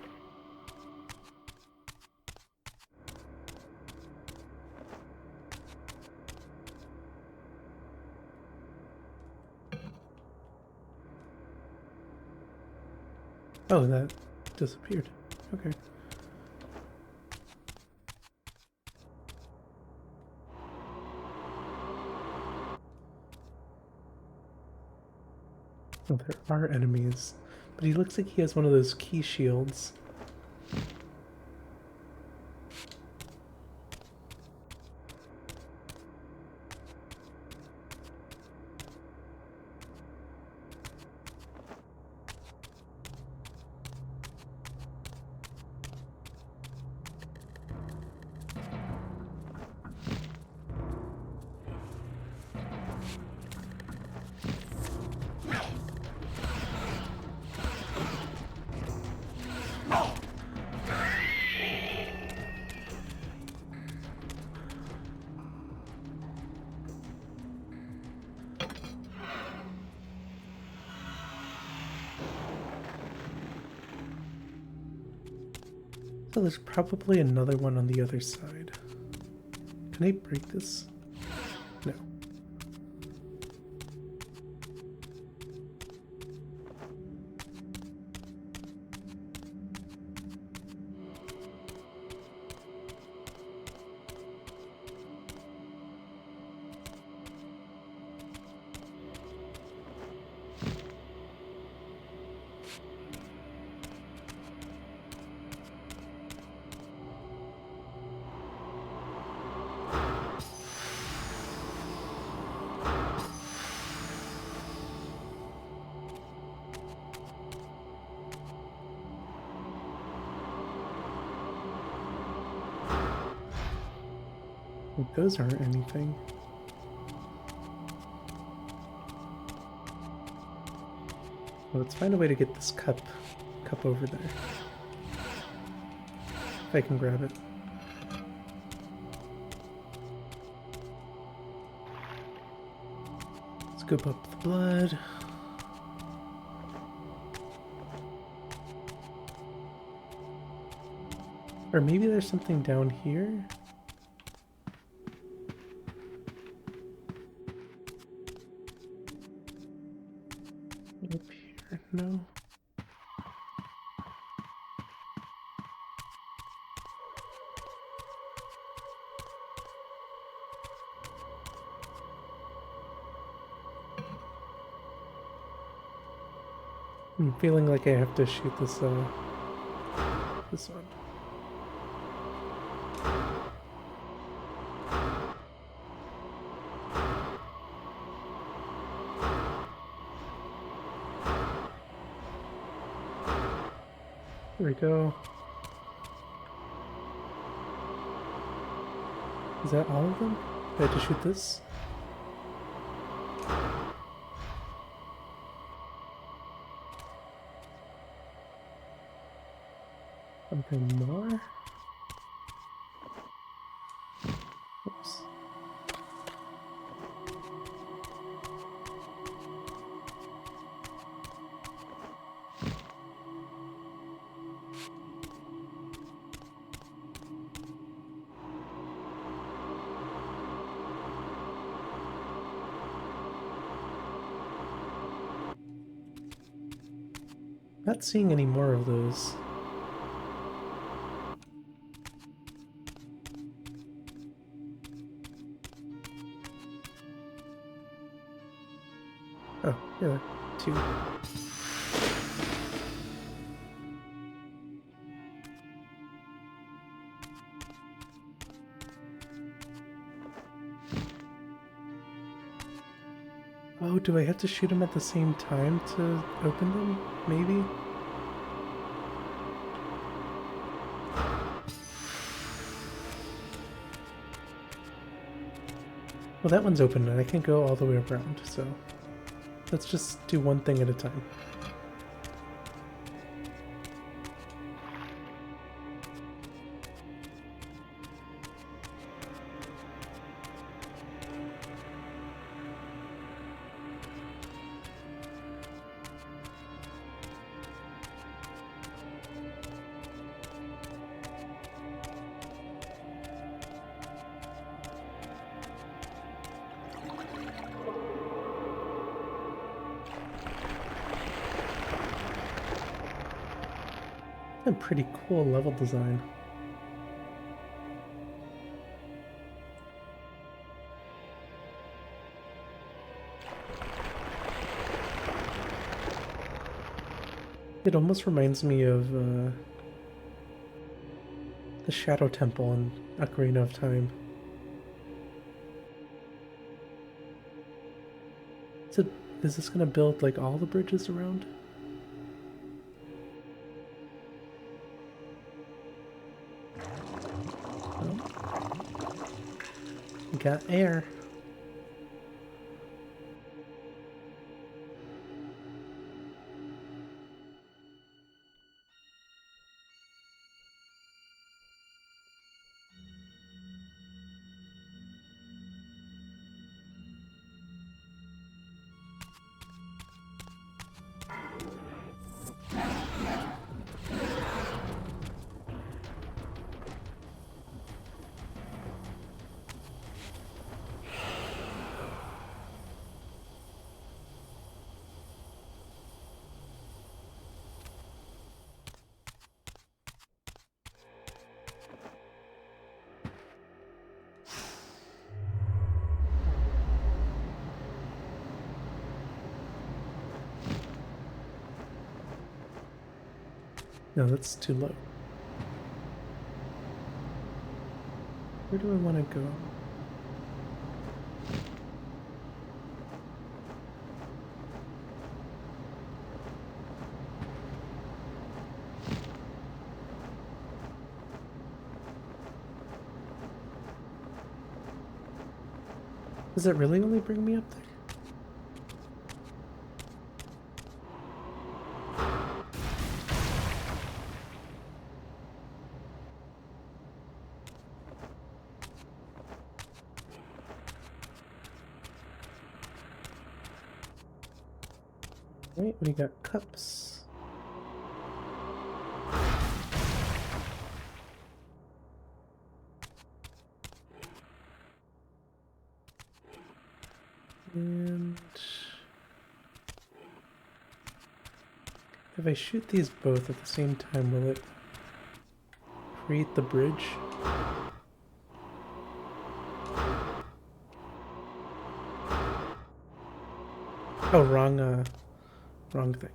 Oh, that disappeared. Okay. Oh, there are enemies. But he looks like he has one of those key shields. So there's probably another one on the other side. Can I break this? No. Like, those aren't anything. Let's find a way to get this cup over there. If I can grab it. Scoop up the blood. Or maybe there's something down here? Up here, no. I'm feeling like I have to shoot this one. There we go. Is that all of them? I had to shoot this? Something more? Oops. Not seeing any more of those. Oh, yeah, 2. Oh, do I have to shoot them at the same time to open them? Maybe? Well, that one's open and I can't go all the way around, so let's just do one thing at a time. A pretty cool level design. It almost reminds me of the Shadow Temple in Ocarina of Time. So, is this gonna build like all the bridges around? Got air. No, that's too low. Where do I want to go? Does it really only bring me up there? Right, we got cups. And if I shoot these both at the same time, will it create the bridge? Oh, wrong thing.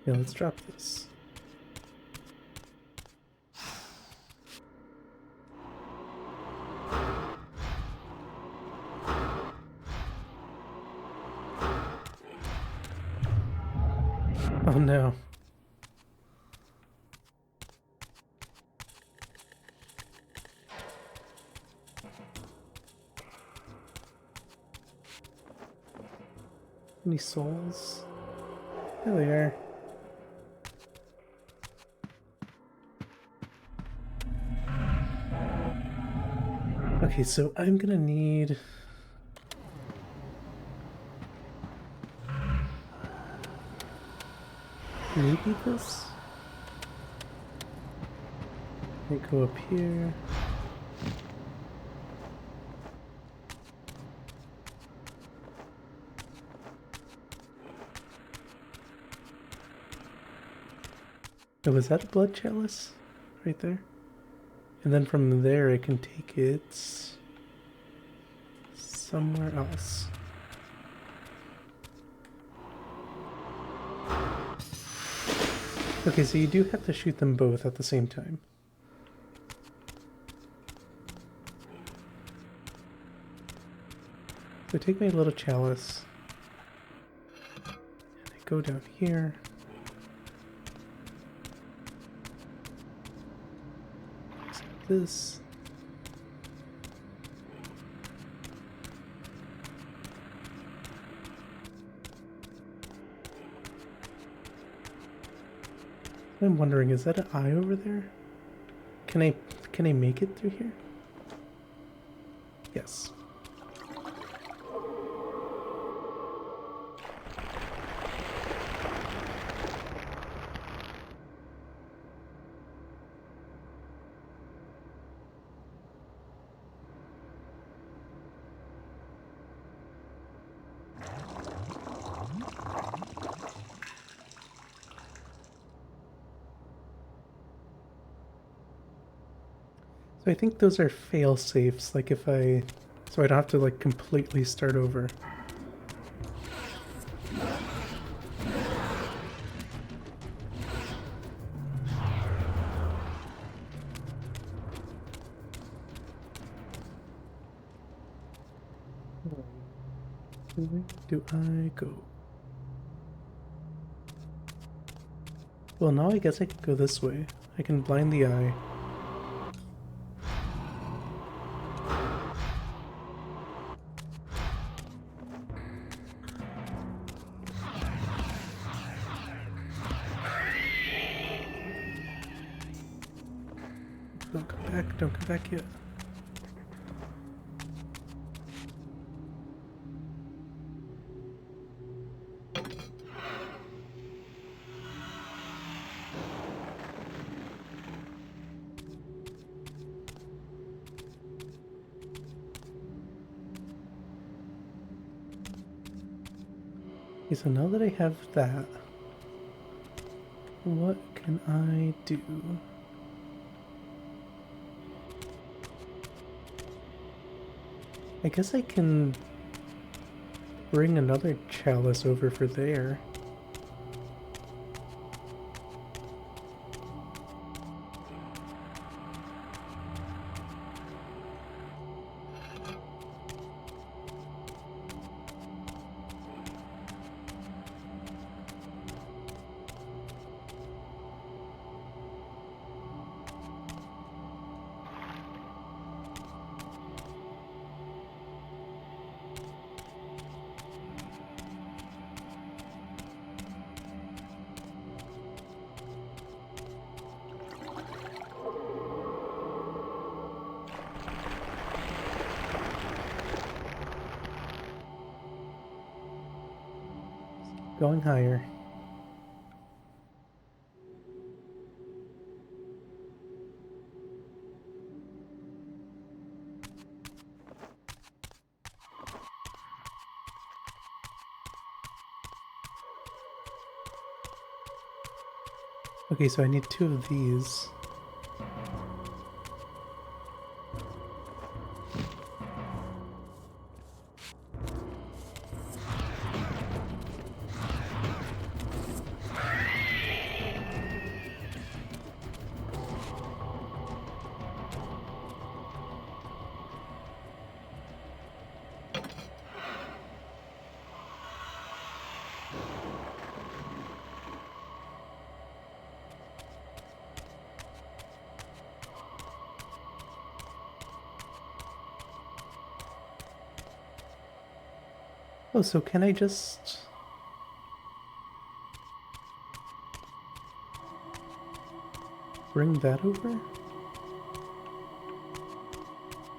Yeah, let's drop this. Oh no. Any souls? There they are. Okay, so I'm gonna need maybe this? Let me go up here. Oh, was that a blood chalice? Right there? And then from there I can take it somewhere else. Okay, so you do have to shoot them both at the same time. So take my little chalice. And I go down here. Like this. I'm wondering, is that an eye over there? Can I make it through here? Yes. So I think those are fail safes, like if I, so I don't have to like completely start over. Where do I go? Well, now I guess I can go this way. I can blind the eye. Don't come back yet. Okay, so now that I have that, what can I do? I guess I can bring another chalice over for there. Going higher. Okay, so I need 2 of these. Oh, so can I just... bring that over?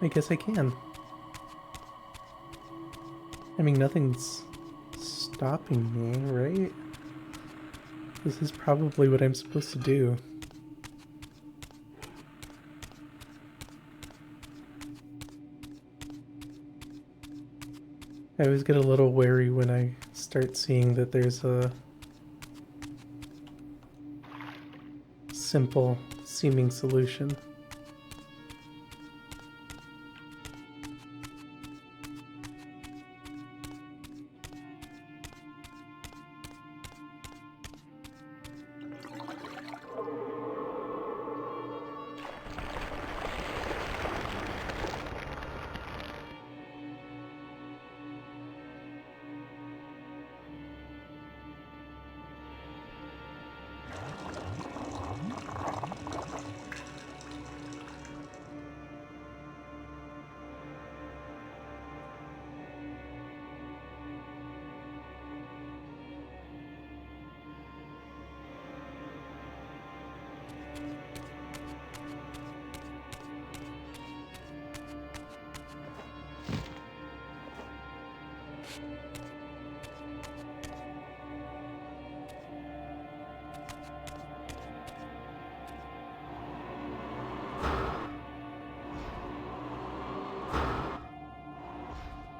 I guess I can. I mean, nothing's stopping me, right? This is probably what I'm supposed to do. I always get a little wary when I start seeing that there's a simple seeming solution.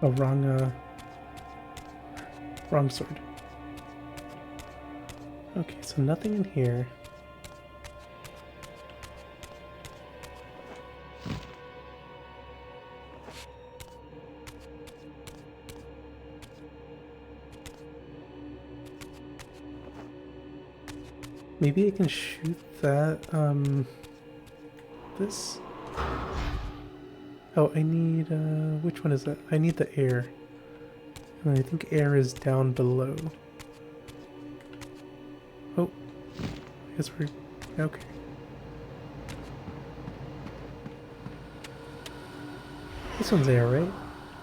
Oh, wrong sword. Okay, so nothing in here. Maybe I can shoot that, this? Oh, I need, which one is that? I need the air. And I think air is down below. Oh, I guess we're, okay. This one's air, right?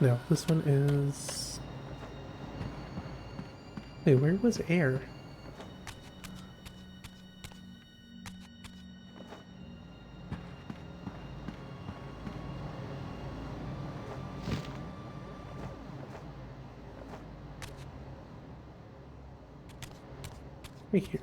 No, this one is... Wait, where was air? Right here.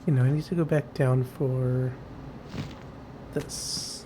You know, I need to go back down for this.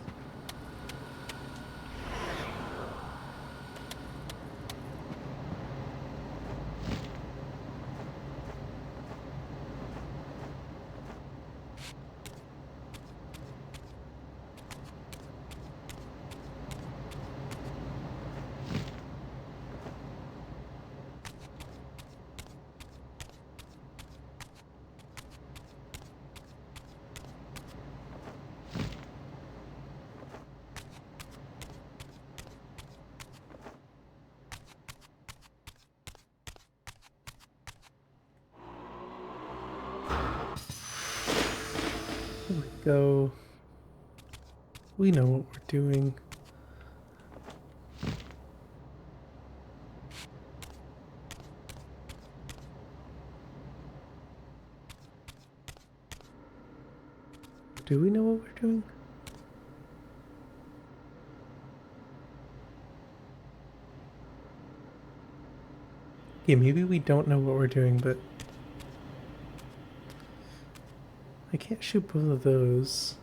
go. We know what we're doing. Do we know what we're doing? Yeah, maybe we don't know what we're doing, but I can't shoot both of those.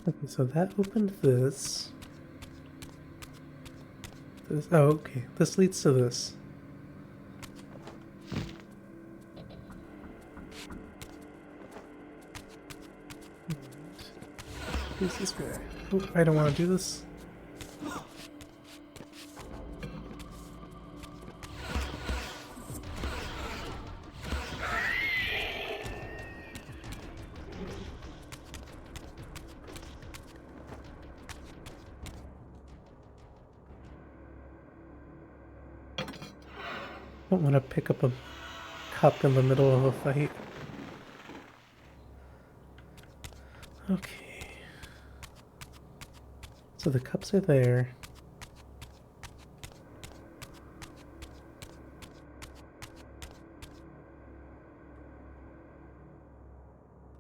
Okay, so that opened this. Oh, okay. This leads to this. Who's this guy? Oh, I don't want to do this. Don't want to pick up a cup in the middle of a fight. Okay. So the cups are there.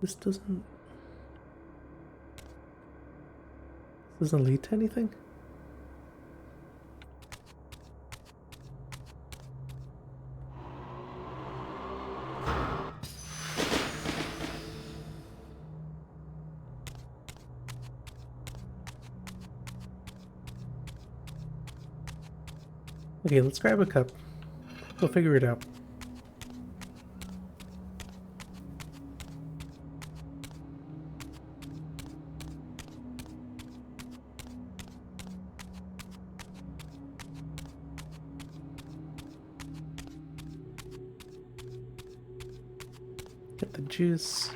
This doesn't lead to anything? Okay, let's grab a cup. We'll figure it out. Get the juice.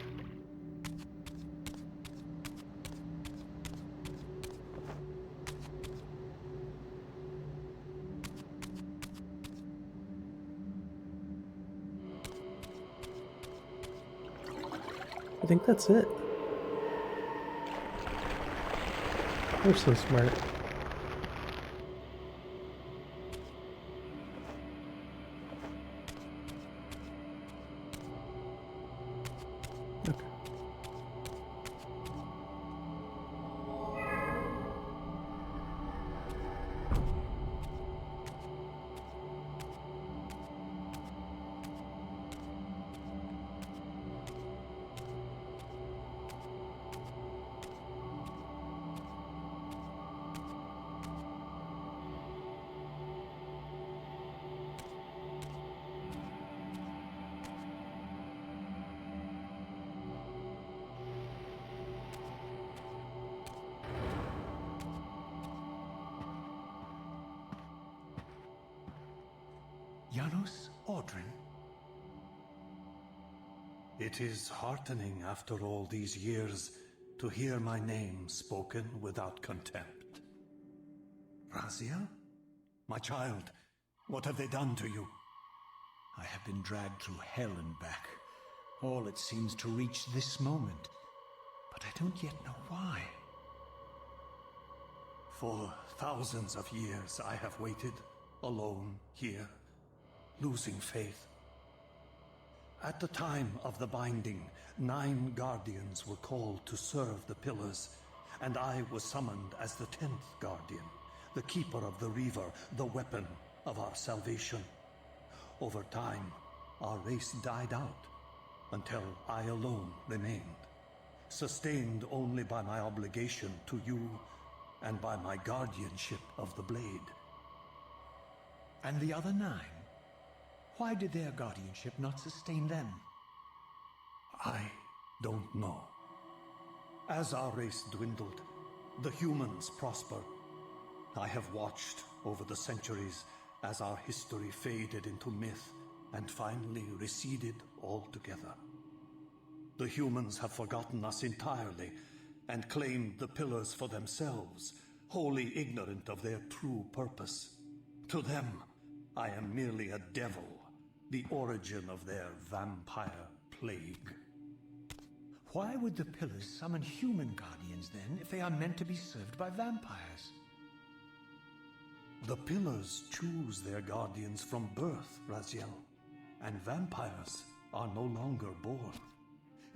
I think that's it. We're so smart. Okay.
Janos Audrin?
It is heartening after all these years to hear my name spoken without contempt.
Razia?
My child, what have they done to you?
I have been dragged through hell and back. All it seems to reach this moment. But I don't yet know why.
For thousands of years I have waited, alone here, losing faith. At the time of the binding, 9 guardians were called to serve the pillars, and I was summoned as the 10th guardian, the keeper of the Reaver, the weapon of our salvation. Over time, our race died out, until I alone remained, sustained only by my obligation to you and by my guardianship of the blade.
And the other 9? Why did their guardianship not sustain them?
I don't know. As our race dwindled, the humans prospered. I have watched over the centuries as our history faded into myth and finally receded altogether. The humans have forgotten us entirely and claimed the pillars for themselves, wholly ignorant of their true purpose. To them, I am merely a devil, the origin of their vampire plague.
Why would the pillars summon human guardians then, if they are meant to be served by vampires?
The pillars choose their guardians from birth, Raziel, and vampires are no longer born.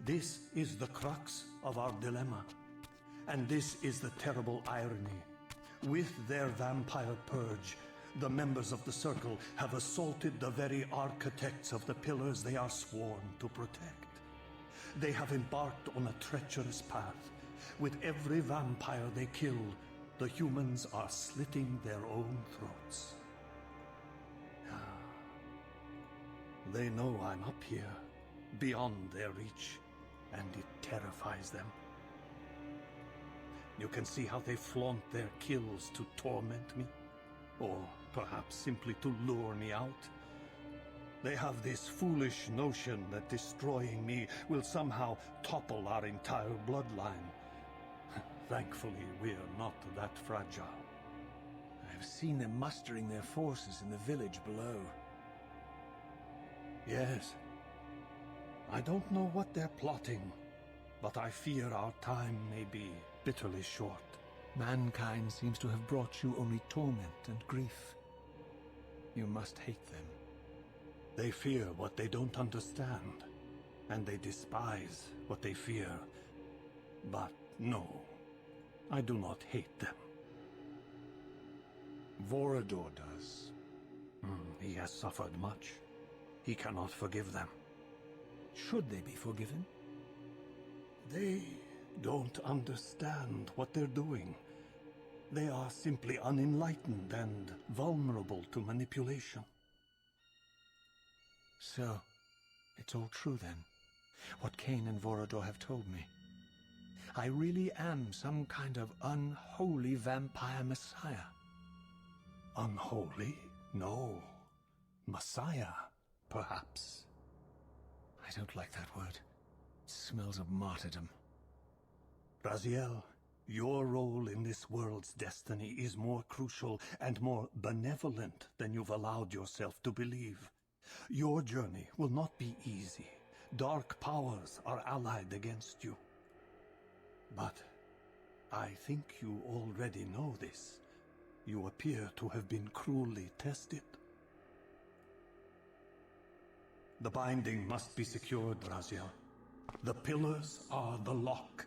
This is the crux of our dilemma, and this is the terrible irony. With their vampire purge, the members of the Circle have assaulted the very architects of the pillars they are sworn to protect. They have embarked on a treacherous path. With every vampire they kill, the humans are slitting their own throats. They know I'm up here, beyond their reach, and it terrifies them. You can see how they flaunt their kills to torment me, or perhaps simply to lure me out. They have this foolish notion that destroying me will somehow topple our entire bloodline. Thankfully, we're not that fragile.
I've seen them mustering their forces in the village below.
Yes. I don't know what they're plotting, but I fear our time may be bitterly short.
Mankind seems to have brought you only torment and grief. You must hate them.
They fear what they don't understand, and they despise what they fear. But no, I do not hate them.
Vorador does.
He has suffered much. He cannot forgive them.
Should they be forgiven?
They don't understand what they're doing. They are simply unenlightened and vulnerable to manipulation.
So, it's all true then, what Kain and Vorador have told me. I really am some kind of unholy vampire messiah.
Unholy? No. Messiah, perhaps.
I don't like that word. It smells of martyrdom.
Raziel, your role in this world's destiny is more crucial and more benevolent than you've allowed yourself to believe. Your journey will not be easy. Dark powers are allied against you. But I think you already know this. You appear to have been cruelly tested. The binding must be secured, Raziel. The pillars are the lock.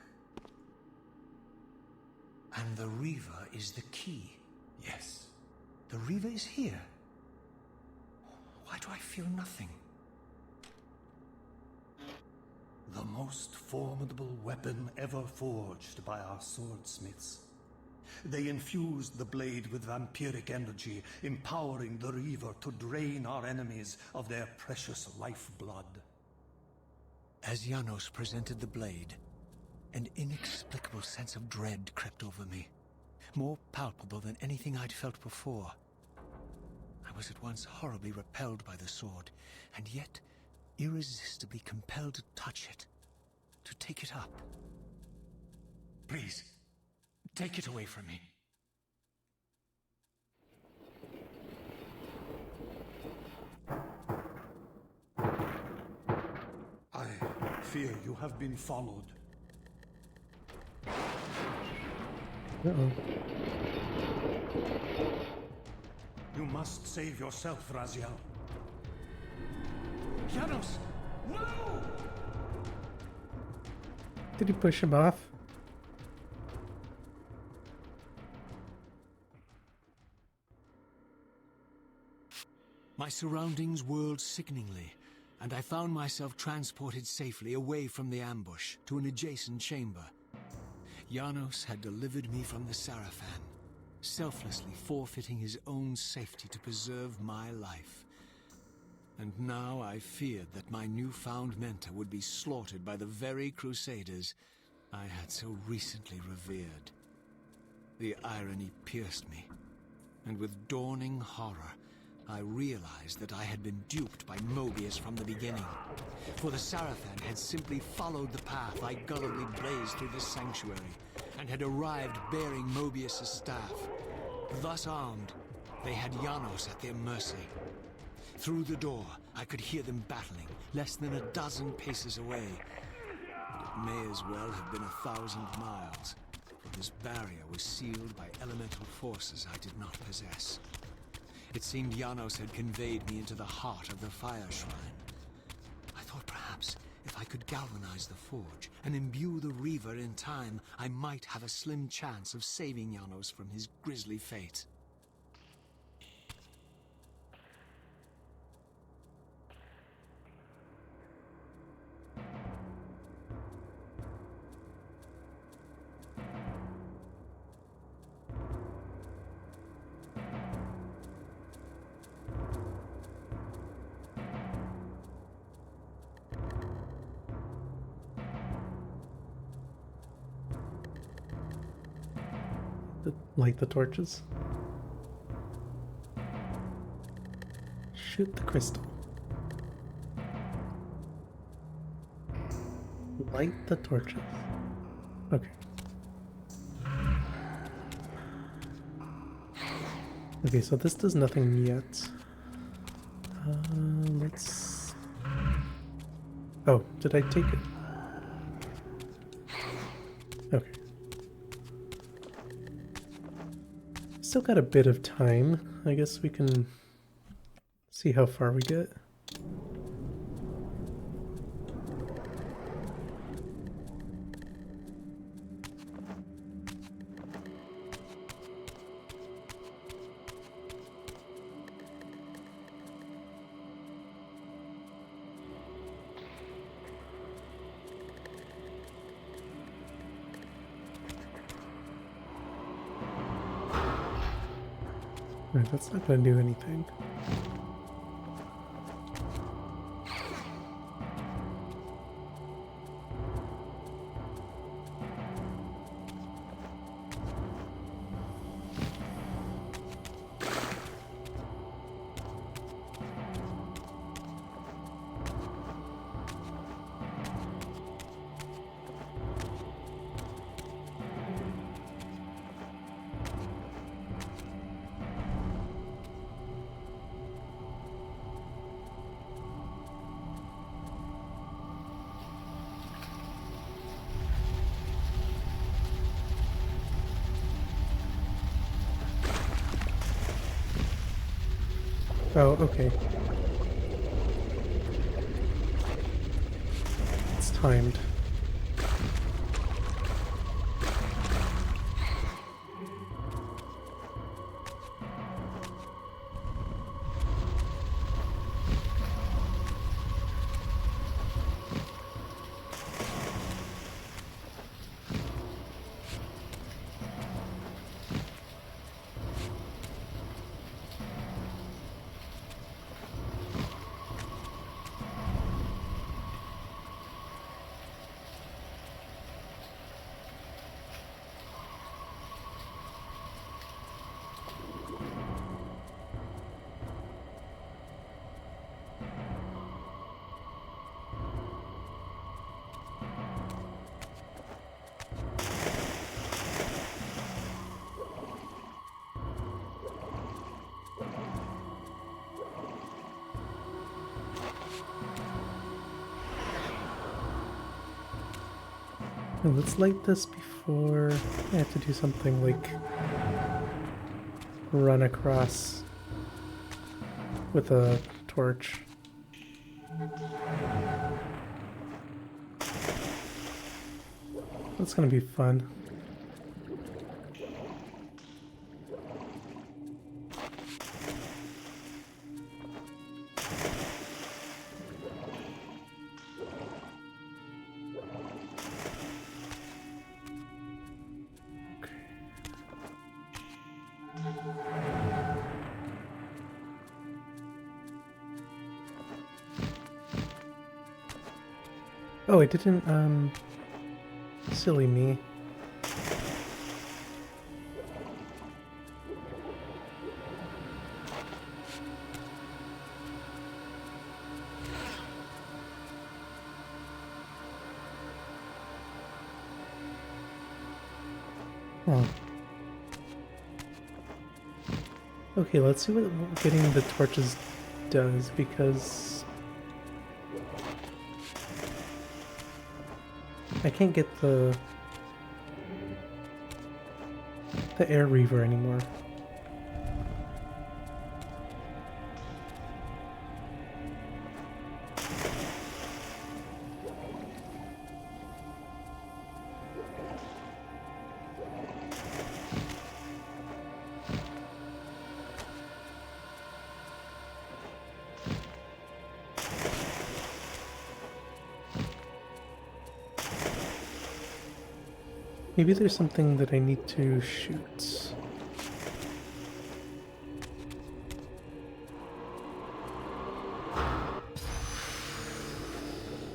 And the Reaver is the key.
Yes.
The Reaver is here. Why do I feel nothing?
The most formidable weapon ever forged by our swordsmiths. They infused the blade with vampiric energy, empowering the Reaver to drain our enemies of their precious lifeblood.
As Janos presented the blade, an inexplicable sense of dread crept over me, more palpable than anything I'd felt before. I was at once horribly repelled by the sword, and yet irresistibly compelled to touch it, to take it up. Please, take it away from me.
I fear you have been followed.
Uh-oh.
You must save yourself, Raziel.
Janos! No!
Did he push him off?
My surroundings whirled sickeningly, and I found myself transported safely away from the ambush to an adjacent chamber. Janos had delivered me from the Sarafan, selflessly forfeiting his own safety to preserve my life. And now I feared that my newfound mentor would be slaughtered by the very crusaders I had so recently revered. The irony pierced me, and with dawning horror, I realized that I had been duped by Mobius from the beginning. For the Sarathan had simply followed the path I gullibly blazed through this sanctuary, and had arrived bearing Mobius's staff. Thus armed, they had Janos at their mercy. Through the door, I could hear them battling, less than a dozen paces away. It may as well have been 1,000 miles, for this barrier was sealed by elemental forces I did not possess. It seemed Janos had conveyed me into the heart of the fire shrine. I thought perhaps if I could galvanize the forge and imbue the Reaver in time, I might have a slim chance of saving Janos from his grisly fate.
Light the torches. Shoot the crystal. Light the torches. Okay. Okay, so this does nothing yet. Let's... Oh, did I take it? Okay. Still got a bit of time. I guess we can see how far we get. Right, that's not going to do anything. Oh, okay. It's timed. Now let's light this before I have to do something like run across with a torch. That's gonna be fun. Oh, it didn't, silly me. Oh. Okay, let's see what getting the torches does, because I can't get the air reaver anymore. Maybe there's something that I need to shoot.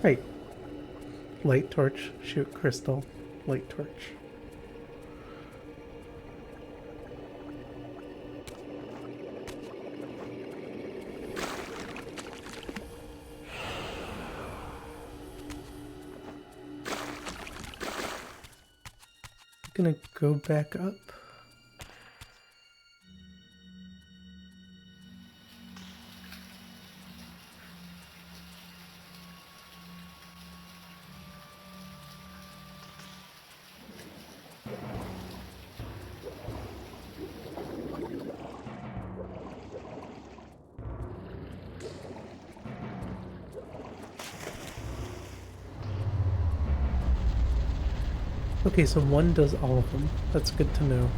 Right. Light torch, shoot crystal, light torch. Gonna go back up. Okay, so one does all of them. That's good to know.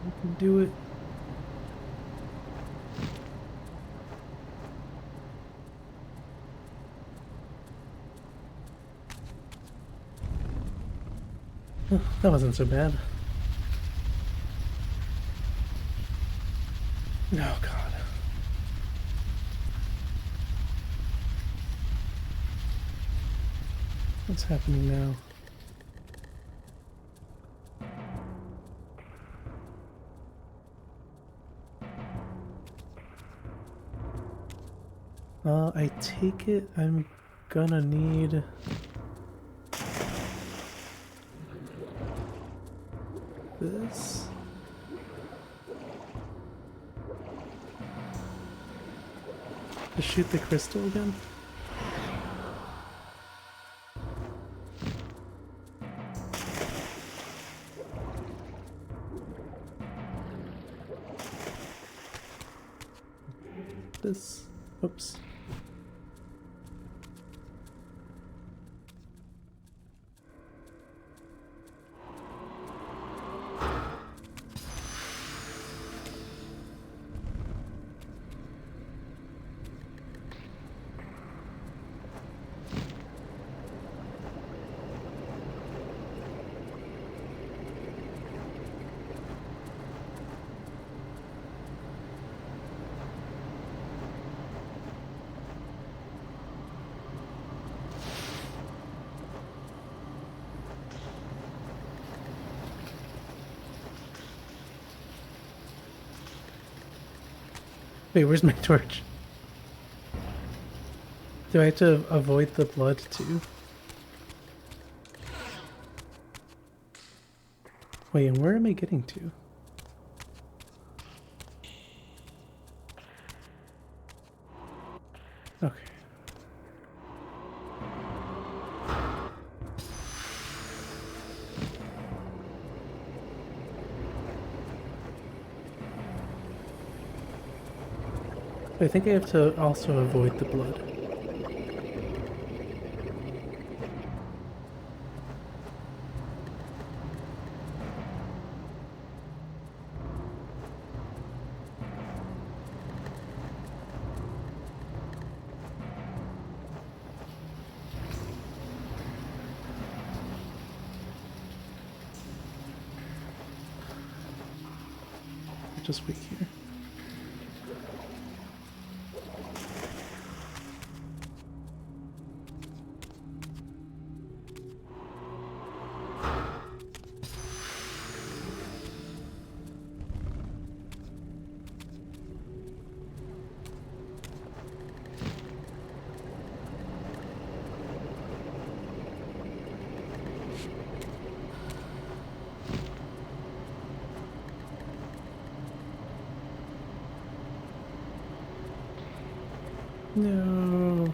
You can do it. That wasn't so bad. Oh god. What's happening now? I take it I'm gonna need this. To shoot the crystal again? This. Oops. Wait, where's my torch? Do I have to avoid the blood too? Wait, and where am I getting to? Okay. I think I have to also avoid the blood. Just wait here. No.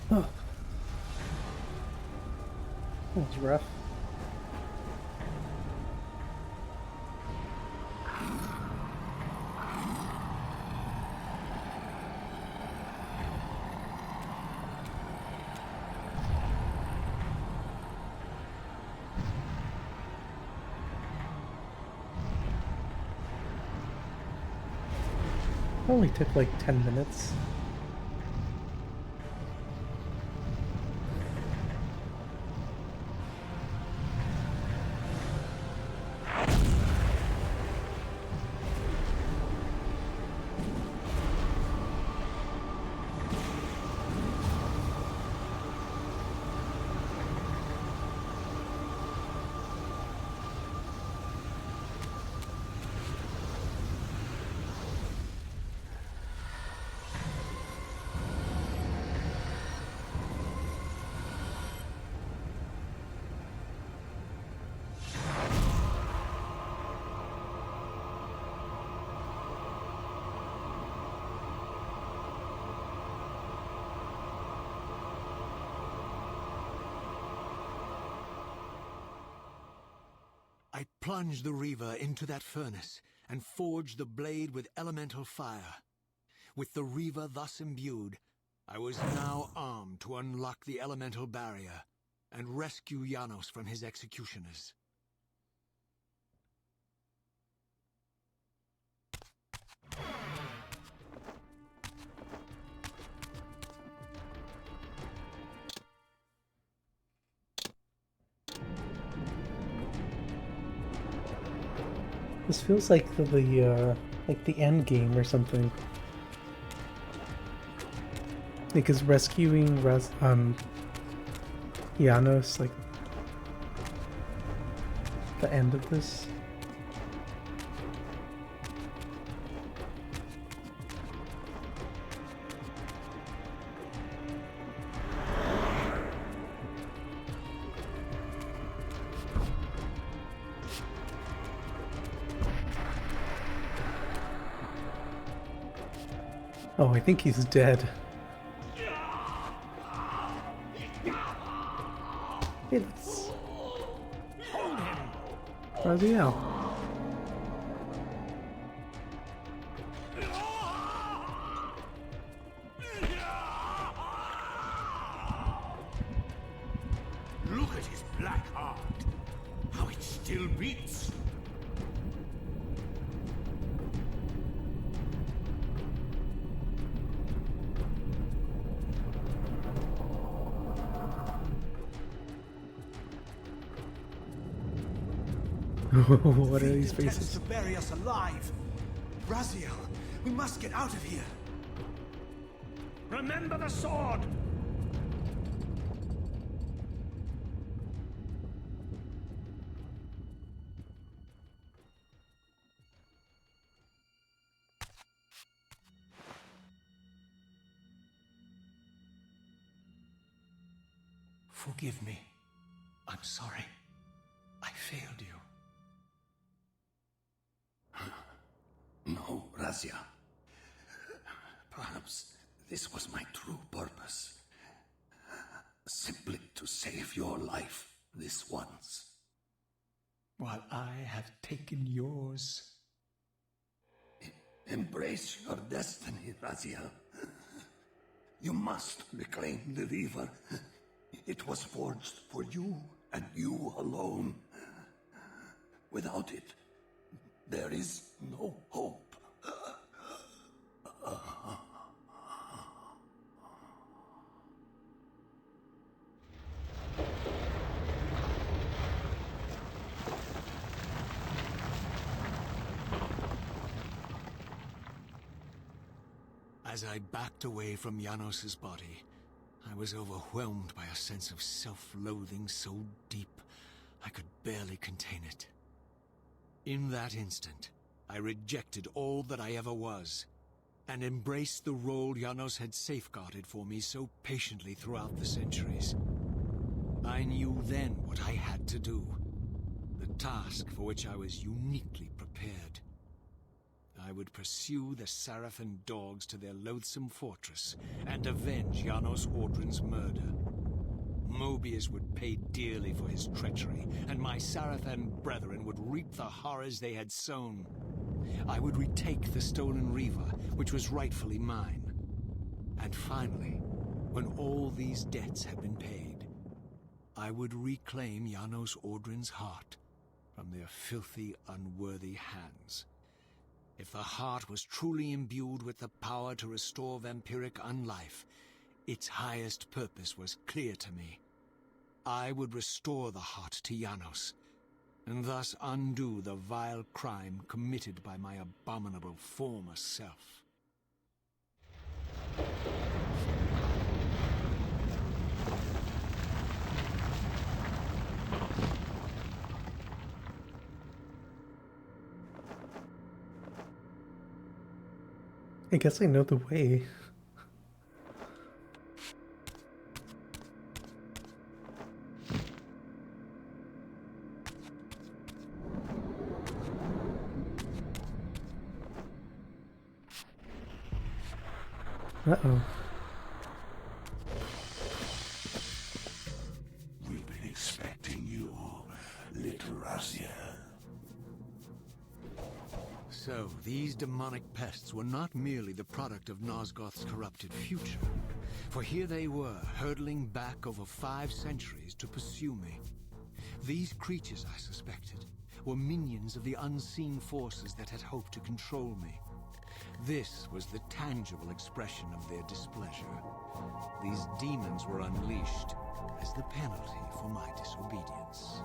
Oh. That was rough. It only took like 10 minutes.
I plunged the Reaver into that furnace and forged the blade with elemental fire. With the Reaver thus imbued, I was now armed to unlock the elemental barrier and rescue Janos from his executioners.
This feels like the end game or something. Because rescuing Janos, like the end of this. Oh, I think he's dead. It's Raziel.
Look at his black heart. How it still beats.
What are
Fate
these
intends
faces?
to bury us alive. Raziel, we must get out of here. Remember the sword! Forgive me. I'm sorry. I failed you.
No, Razia. Perhaps this was my true purpose. Simply to save your life this once.
While I have taken yours.
Embrace your destiny, Razia. You must reclaim the Reaver. It was forged for you and you alone. Without it, there is no hope.
As I backed away from Janos's body, I was overwhelmed by a sense of self-loathing so deep I could barely contain it. In that instant, I rejected all that I ever was, and embraced the role Janos had safeguarded for me so patiently throughout the centuries. I knew then what I had to do, the task for which I was uniquely prepared. I would pursue the Sarafan dogs to their loathsome fortress and avenge Janos Audrin's murder. Mobius would pay dearly for his treachery, and my Sarafan brethren would reap the horrors they had sown. I would retake the stolen Reaver, which was rightfully mine. And finally, when all these debts had been paid, I would reclaim Janos Audrin's heart from their filthy, unworthy hands. If the heart was truly imbued with the power to restore vampiric unlife, its highest purpose was clear to me. I would restore the heart to Janos, and thus undo the vile crime committed by my abominable former self.
I guess I know the way. Uh-oh.
We've been expecting you, little Razia.
So, these demonic pests were not merely the product of Nosgoth's corrupted future, for here they were, hurtling back over 5 centuries to pursue me. These creatures, I suspected, were minions of the unseen forces that had hoped to control me. This was the tangible expression of their displeasure. These demons were unleashed as the penalty for my disobedience.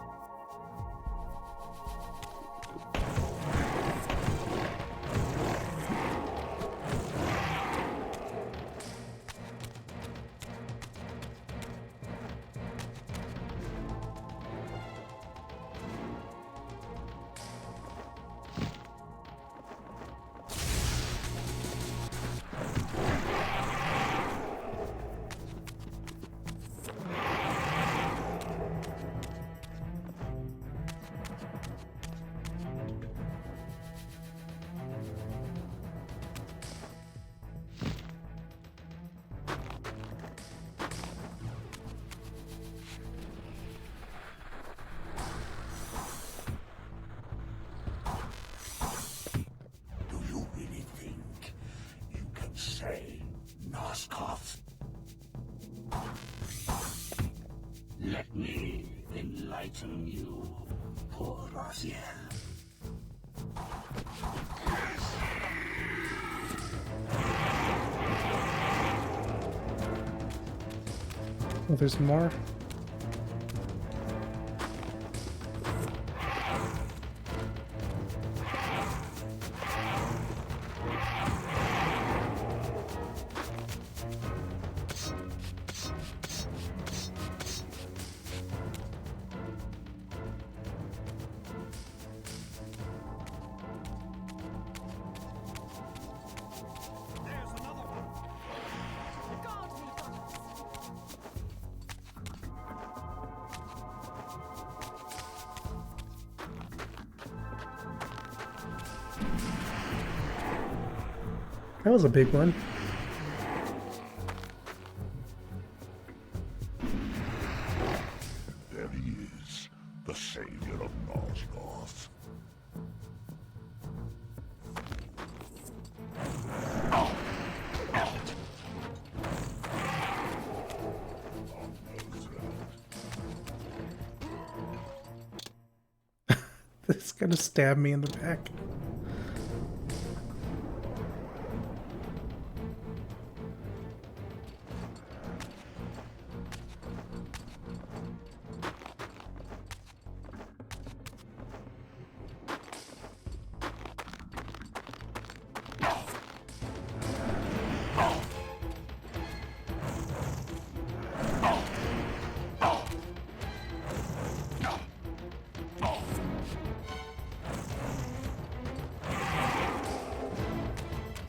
Do you really think you can say Nosgoth? Let me enlighten you, poor Raziel.
Oh, there's more. That was a big one.
There he is, the savior of Nosgoth.
This gonna stab me in the back.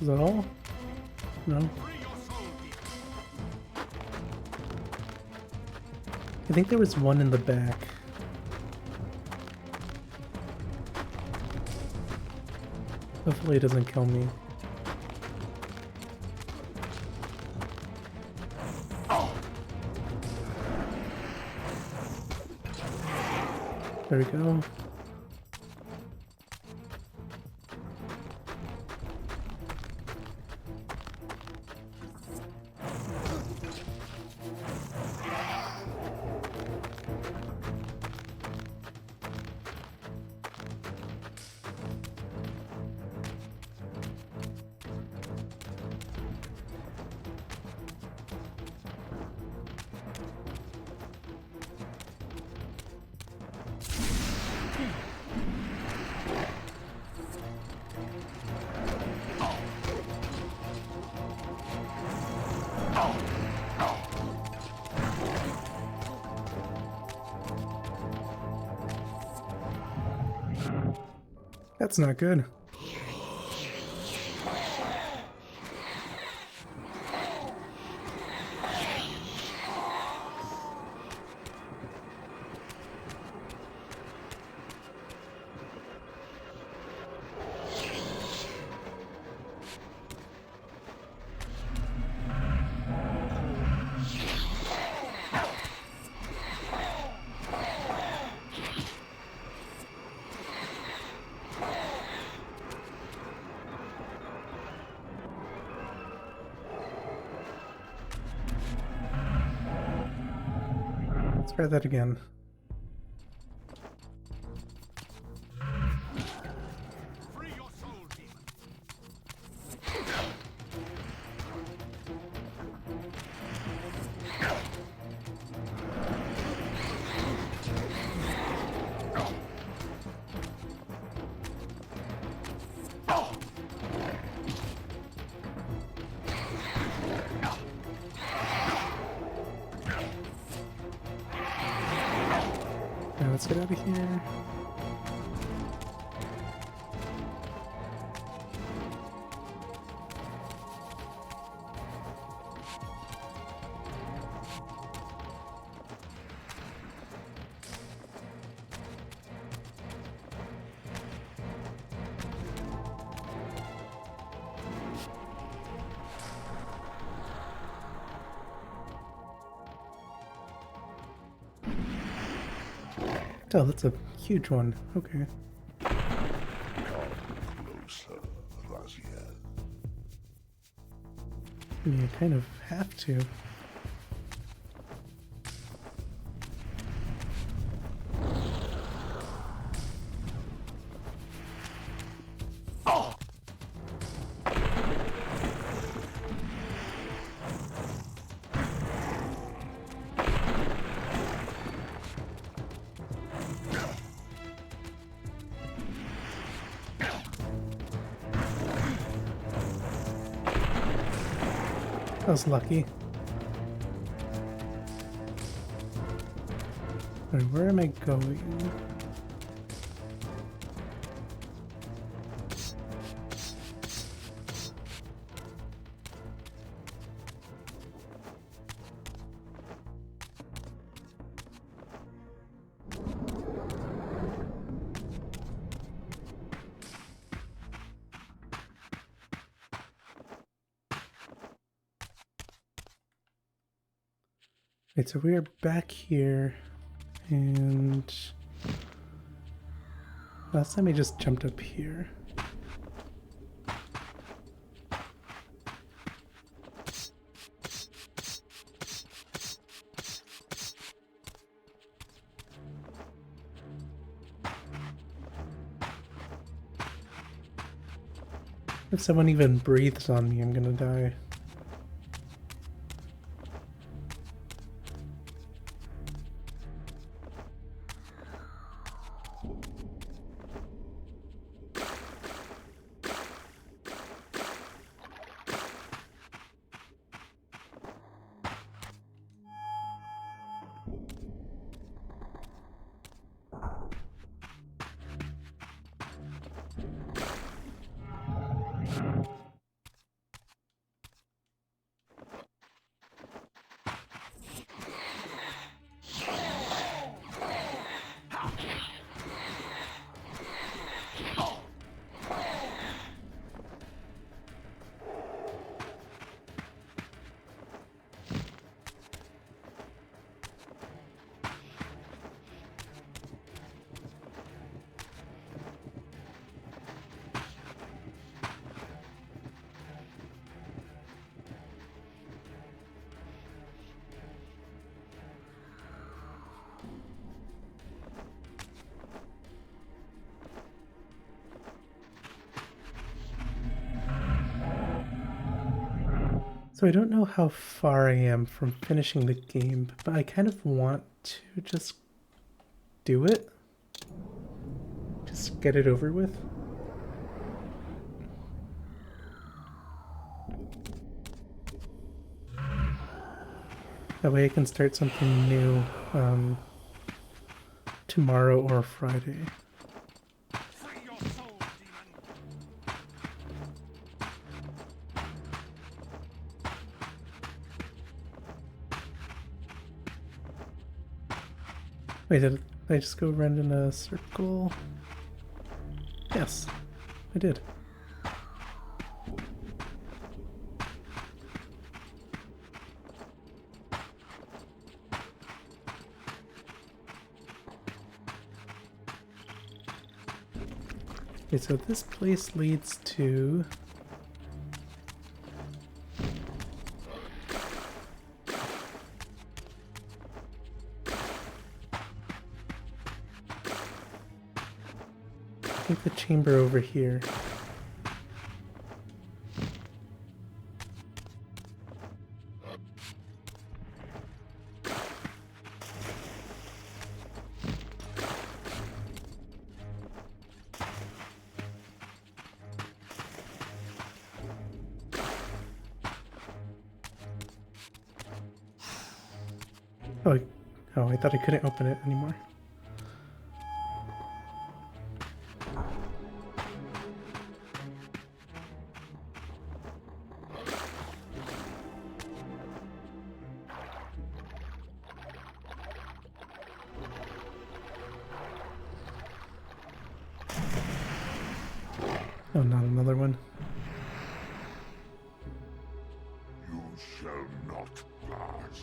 Is that all? No. I think there was one in the back. Hopefully it doesn't kill me. There we go. That's not good. Let's try that again.
Free your soul, demon.
Now let's get out of here. Oh, that's a huge one. Okay.
Come closer, Raziel.
I mean, I kind of have to. That was lucky. Alright, where am I going? Right, so we are back here, and last time I just jumped up here. If someone even breathes on me, I'm gonna die. So I don't know how far I am from finishing the game, but I kind of want to just do it. Just get it over with. That way I can start something new tomorrow or Friday.
Free your soul, demon!
Wait, did I just go around in a circle? Yes, I did. Okay, so this place leads to... I think the chamber over here. Oh, I thought I couldn't open it anymore. Oh, not another one.
You shall not pass.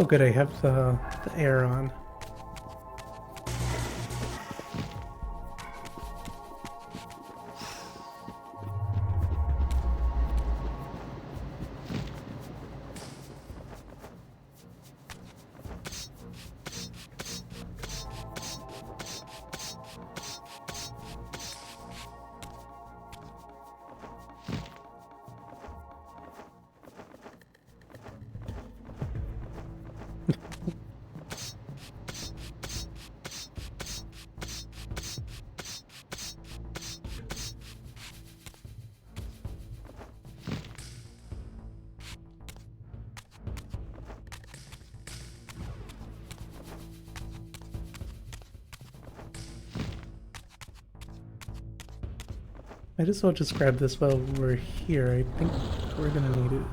Oh good, I have the air on.
Might as well just grab this while we're here. I think we're gonna need it.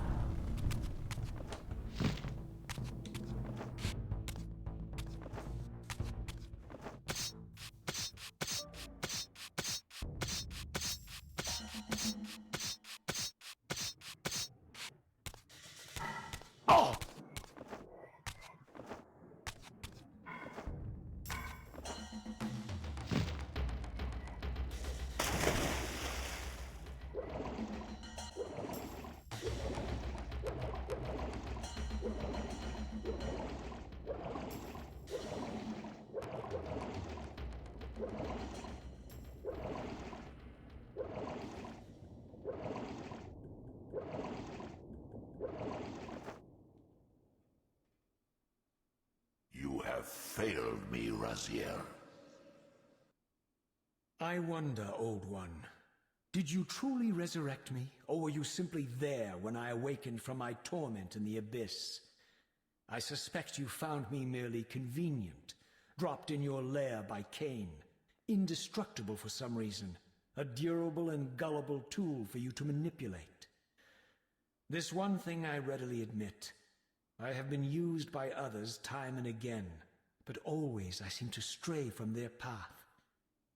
You have failed me, Raziel.
I wonder, Old One, did you truly resurrect me, or were you simply there when I awakened from my torment in the abyss? I suspect you found me merely convenient, dropped in your lair by Kain, indestructible for some reason, a durable and gullible tool for you to manipulate. This one thing I readily admit. I have been used by others time and again, but always I seem to stray from their path.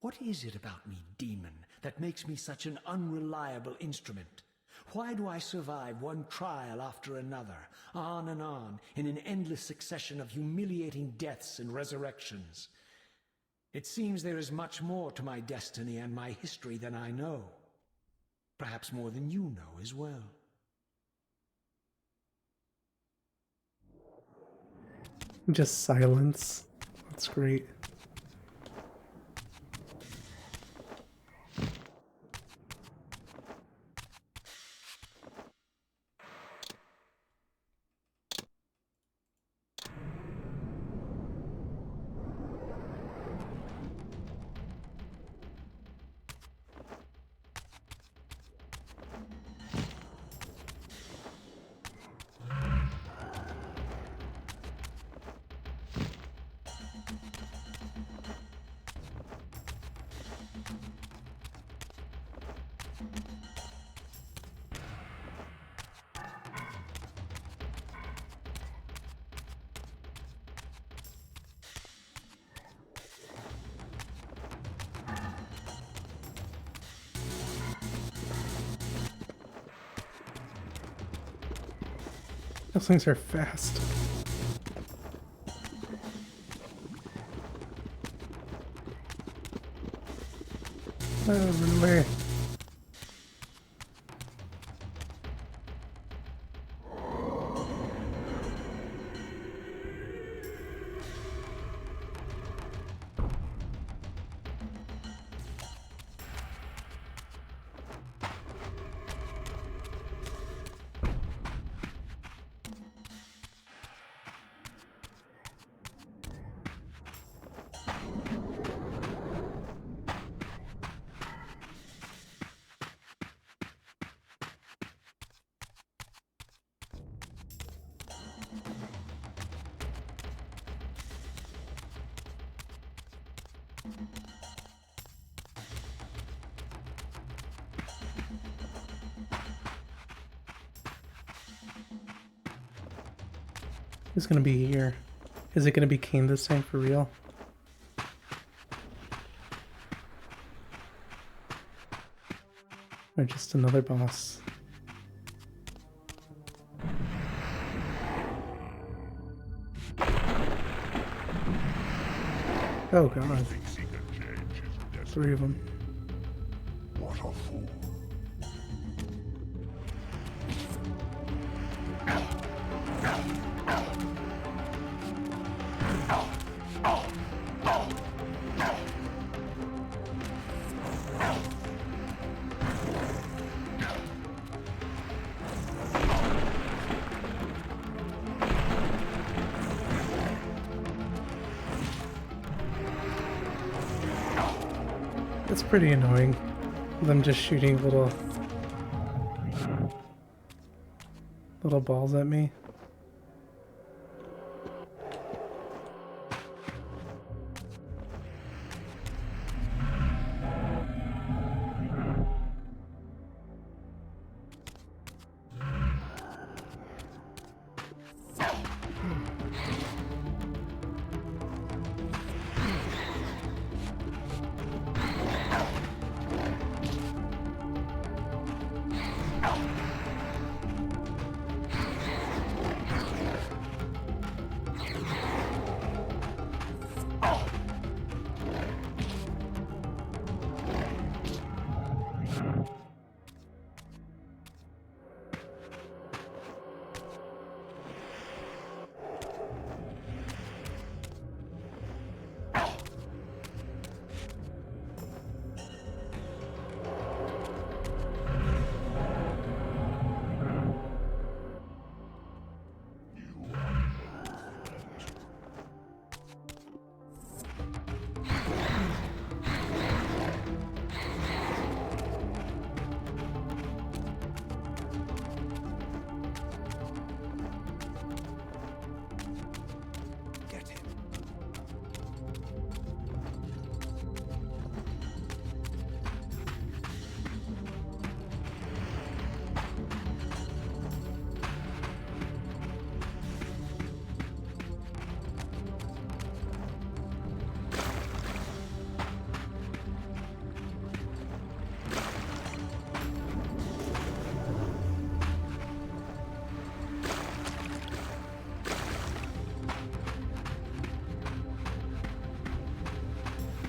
What is it about me, demon, that makes me such an unreliable instrument? Why do I survive one trial after another, on and on, in an endless succession of humiliating deaths and resurrections? It seems there is much more to my destiny and my history than I know. Perhaps more than you know as well.
Just silence. That's great. Those things are fast. Run away. Who's gonna be here? Is it gonna be Kain this time for real? Or just another boss? Oh god.
Thinks he can change his destiny.
3 of them.
What a fool.
It's pretty annoying. Them just shooting little balls at me.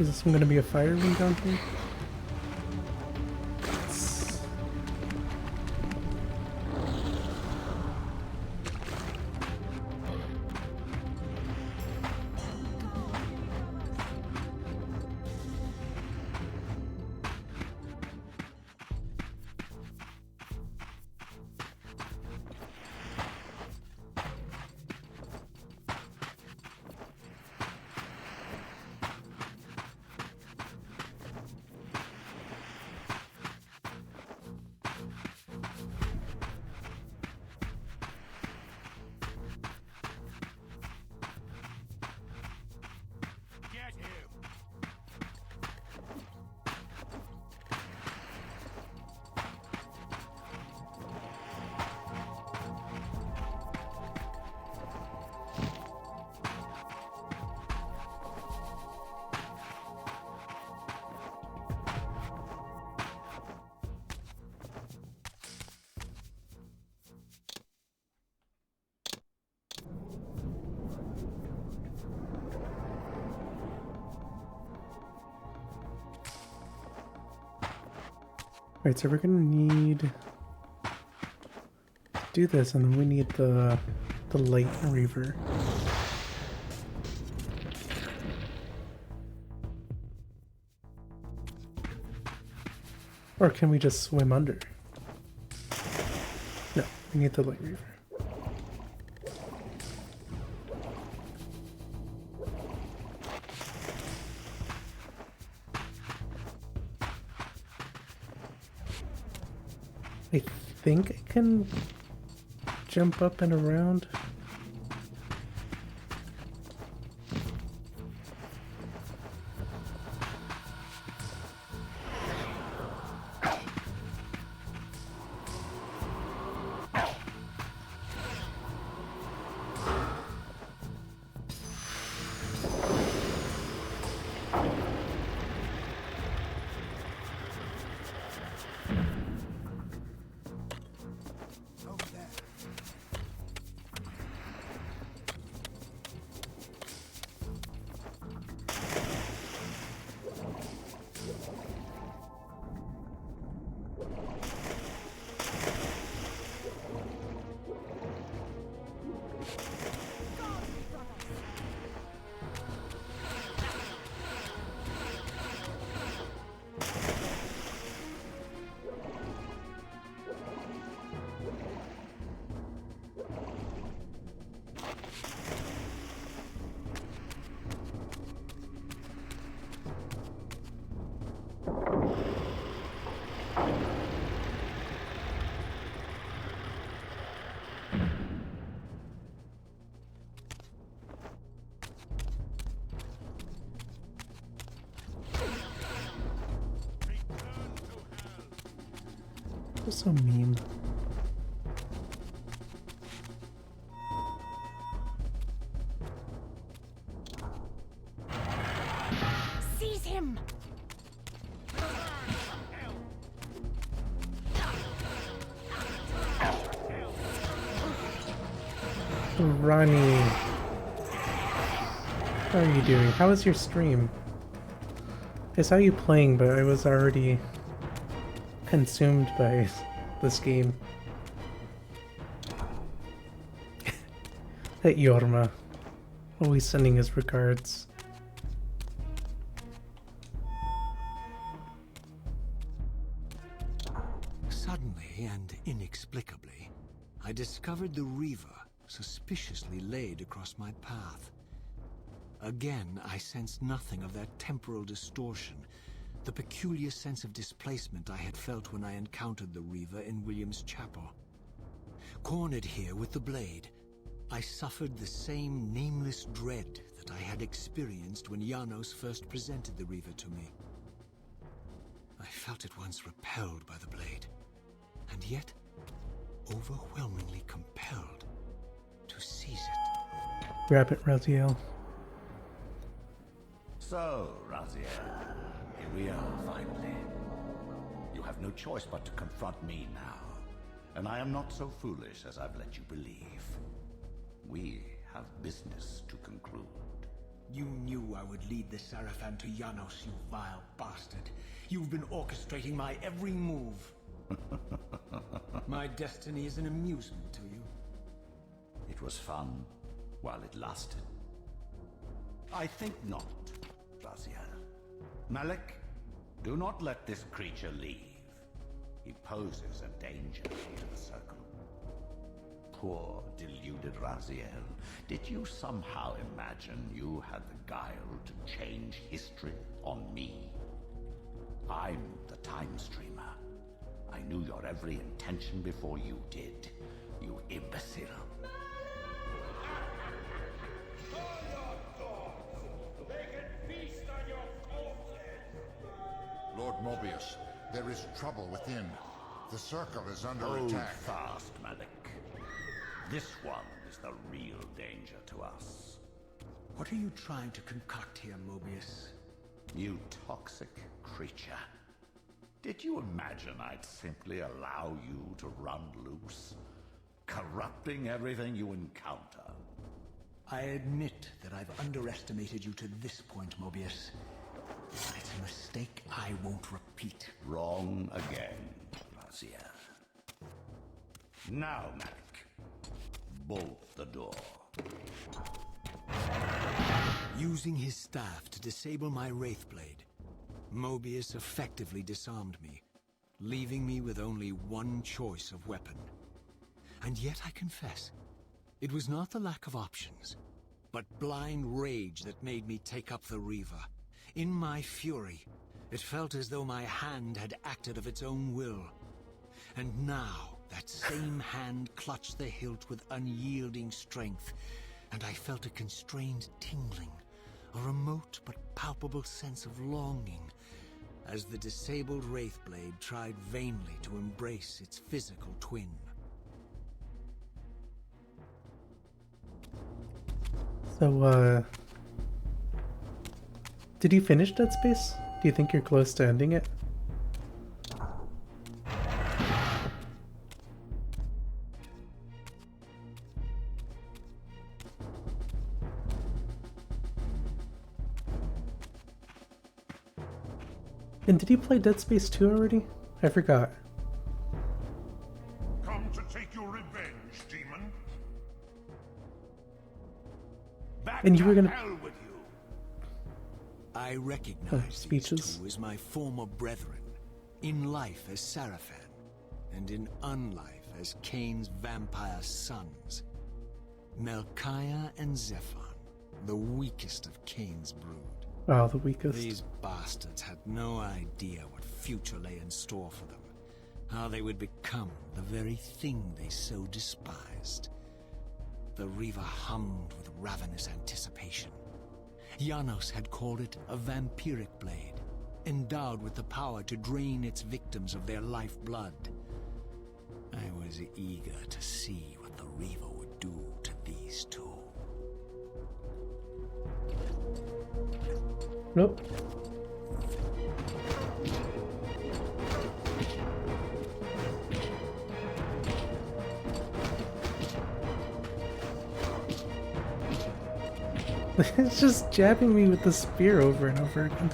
Is this one gonna be a fire ring down here?
Get him!
Right, so we're gonna need to do this, and then we need the light Reaver. Or can we just swim under? No, we need the light Reaver. I think I can jump up and around. That's so mean.
Seize him!
Ronnie, how are you doing? How was your stream? I saw you playing, but I was already consumed by this game. That Yorma, always sending his regards.
Suddenly and inexplicably, I discovered the Reaver suspiciously laid across my path. Again, I sensed nothing of that temporal distortion, the peculiar sense of displacement I had felt when I encountered the Reaver in William's chapel. Cornered here with the blade, I suffered the same nameless dread that I had experienced when Janos first presented the Reaver to me. I felt at once repelled by the blade, and yet overwhelmingly compelled to seize it.
Grab it, Raziel.
So, Raziel, here we are finally. You have no choice but to confront me now. And I am not so foolish as I've let you believe. We have business to conclude.
You knew I would lead the Sarafan to Janos, you vile bastard. You've been orchestrating my every move. My destiny is an amusement to you.
It was fun while it lasted. I think not, Raziel. Malik, do not let this creature leave. He poses a danger to the Circle. Poor, deluded Raziel. Did you somehow imagine you had the guile to change history on me? I'm the Time Streamer. I knew your every intention before you did, you imbecile.
Lord Mobius, there is trouble within. The Circle is under
Hold
attack.
fast, Malik. This one is the real danger to us.
What are you trying to concoct here, Mobius?
You toxic creature. Did you imagine I'd simply allow you to run loose? Corrupting everything you encounter.
I admit that I've underestimated you to this point, Mobius. But it's a mistake I won't repeat.
Wrong again, Raziel. Now, Malik. Bolt the door.
Using his staff to disable my Wraithblade, Mobius effectively disarmed me, leaving me with only one choice of weapon. And yet I confess, it was not the lack of options, but blind rage that made me take up the Reaver. In my fury, it felt as though my hand had acted of its own will. And now, that same hand clutched the hilt with unyielding strength, and I felt a constrained tingling, a remote but palpable sense of longing, as the disabled Wraithblade tried vainly to embrace its physical twin.
So, did you finish Dead Space? Do you think you're close to ending it? And did you play Dead Space 2 already? I forgot.
Come to take your revenge, demon. Back
And you were
to
gonna-
hell with you.
I recognize these
speeches.
two as my former brethren, in life as Sarafan, and in unlife as Kain's vampire sons. Melchiah and Zephon, the weakest of Kain's brood.
Oh, the weakest.
These bastards had no idea what future lay in store for them, how they would become the very thing they so despised. The Reaver hummed with ravenous anticipation. Janos had called it a vampiric blade, endowed with the power to drain its victims of their lifeblood. I was eager to see what the Reaver would do to these two.
Nope. It's just jabbing me with the spear over and over again.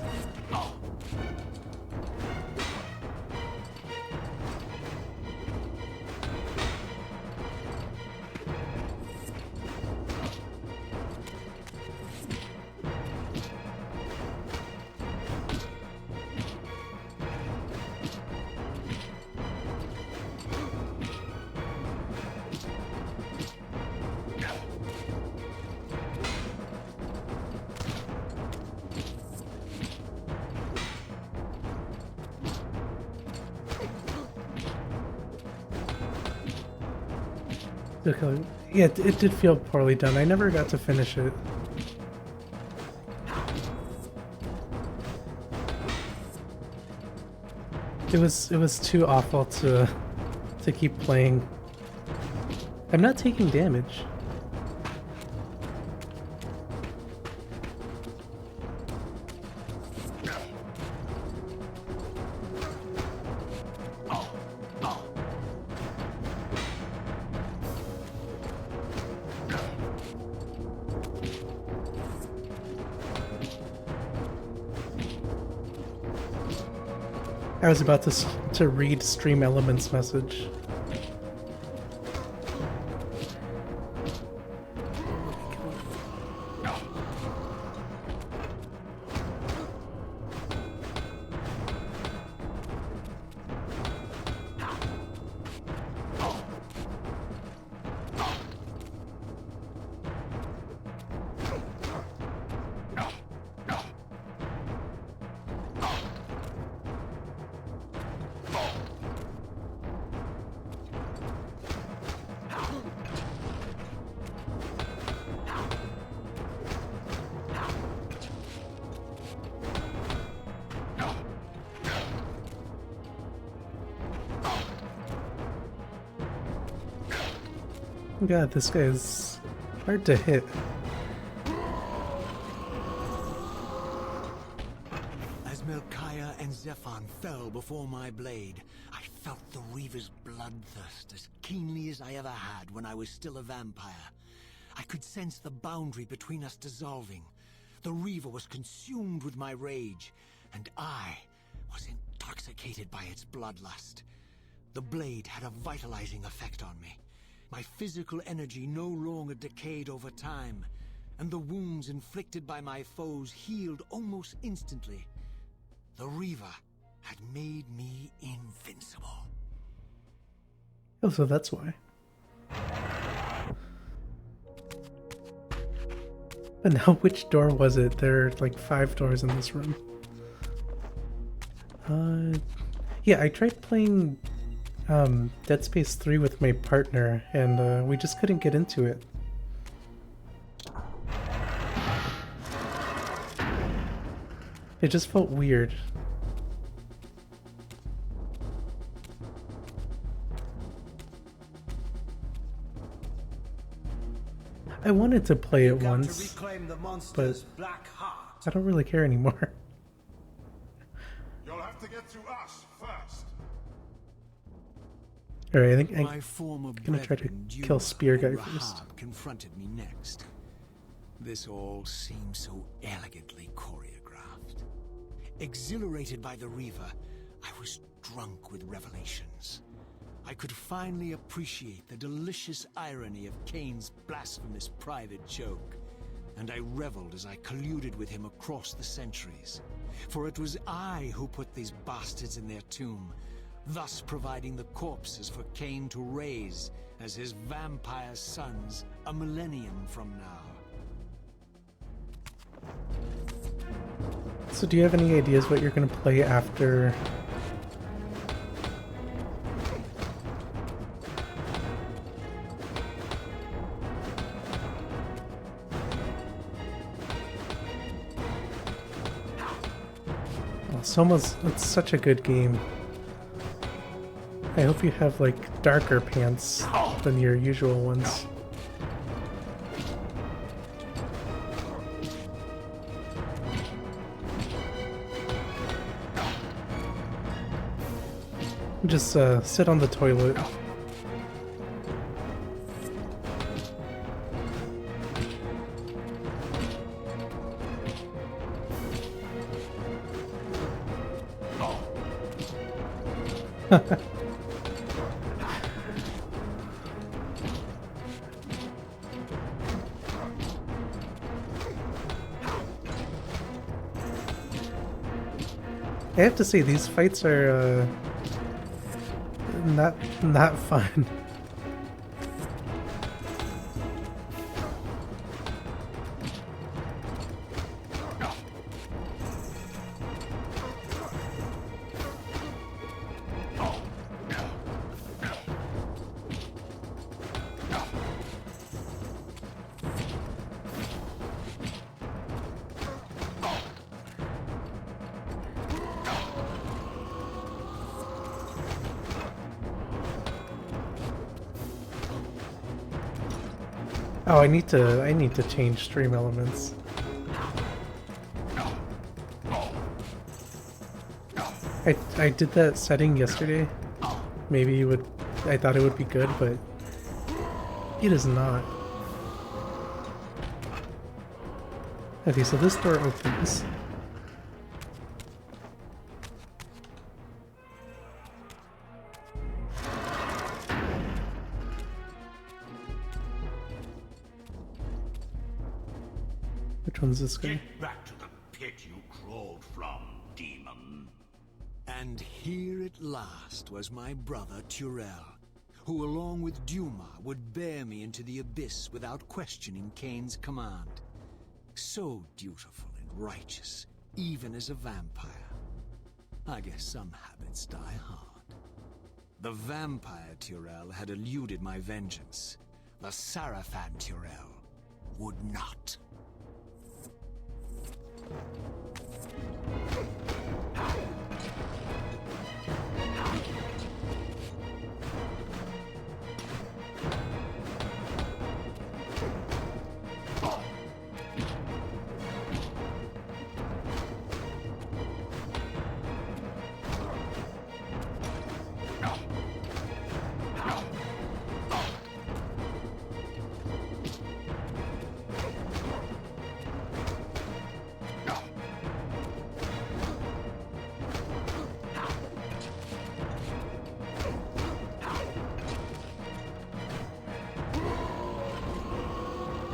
Okay. Yeah, it did feel poorly done. I never got to finish it. It was too awful to keep playing. I'm not taking damage. I was about to read Stream Elements' message. God, this guy is hard to hit.
As Melchiah and Zephon fell before my blade, I felt the Reaver's bloodthirst as keenly as I ever had when I was still a vampire. I could sense the boundary between us dissolving. The Reaver was consumed with my rage, and I was intoxicated by its bloodlust. The blade had a vitalizing effect on me. My physical energy no longer decayed over time, and the wounds inflicted by my foes healed almost instantly. The Reaver had made me invincible.
Oh, so that's why. But now, which door was it? There are like 5 doors in this room. Yeah, I tried playing Dead Space 3 with my partner, and we just couldn't get into it. It just felt weird. I wanted to play it once, but I don't really care anymore.
You'll have to get to us first.
Alright, I think
My former
I'm gonna try to
brethren,
kill
Duma
Spear
and
Guy
Rahab,
first.
confronted me next. This all seemed so elegantly choreographed. Exhilarated by the Reaver, I was drunk with revelations. I could finally appreciate the delicious irony of Kain's blasphemous private joke, and I reveled as I colluded with him across the centuries. For it was I who put these bastards in their tomb, thus providing the corpses for Kain to raise as his vampire sons a millennium from now.
So do you have any ideas what you're gonna play after? Oh, it's such a good game. I hope you have like darker pants than your usual ones. Just sit on the toilet. I have to say, these fights are not fun. Oh, I need to change stream elements. I did that setting yesterday. Maybe I thought it would be good, but it is not. Okay, so this door opens. Which one's this guy?
Get back to the pit you crawled from, demon.
And here at last was my brother Turel, who along with Duma would bear me into the abyss without questioning Kain's command. So dutiful and righteous, even as a vampire. I guess some habits die hard. The vampire Turel had eluded my vengeance. The Sarafan Turel would not.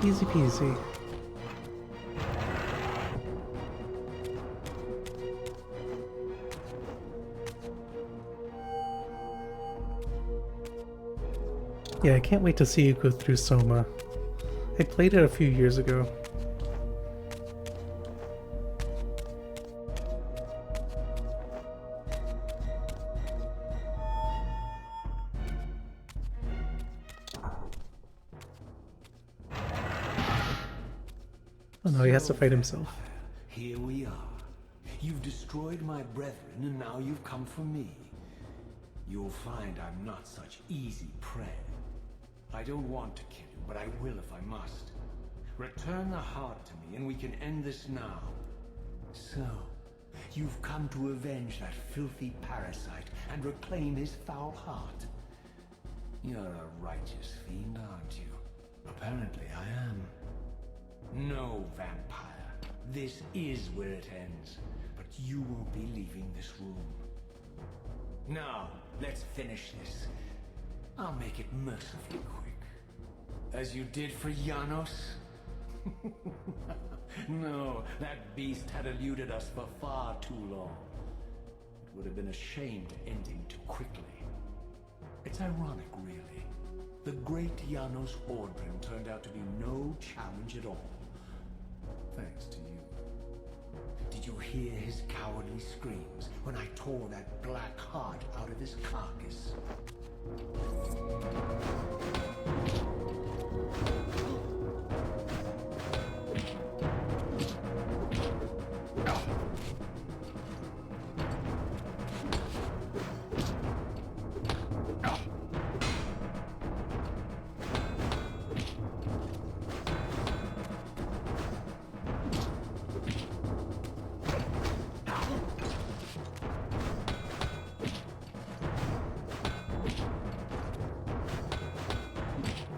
Easy peasy. Yeah, I can't wait to see you go through Soma. I played it a few years ago. Oh no, he has to fight himself.
Here we are. You've destroyed my brethren, and now you've come for me. You'll find I'm not such easy prey. I don't want to kill you, but I will if I must. Return the heart to me, and we can end this now. So, you've come to avenge that filthy parasite and reclaim his foul heart. You're a righteous fiend, aren't you? Apparently I am. No, vampire. This is where it ends. But you won't be leaving this room. Now, let's finish this. I'll make it mercifully quick. As you did for Janos? No, that beast had eluded us for far too long. It would have been a shame to end him too quickly. It's ironic, really. The great Janos Ordrin turned out to be no challenge at all. Thanks to you. Did you hear his cowardly screams when I tore that black heart out of his carcass?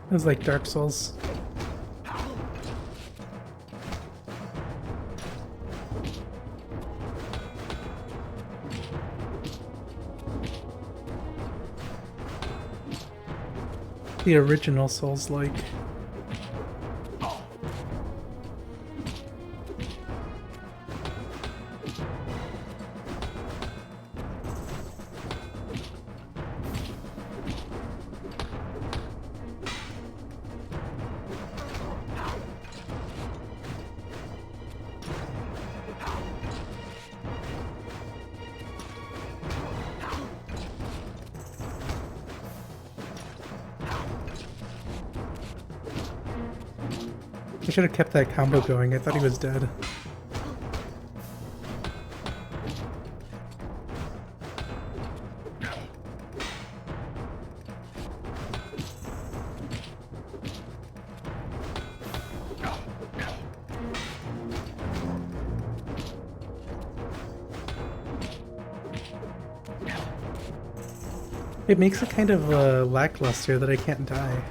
It was like Dark Souls. The original Souls-like. I should have kept that combo going. I thought he was dead. It makes it kind of lackluster that I can't die.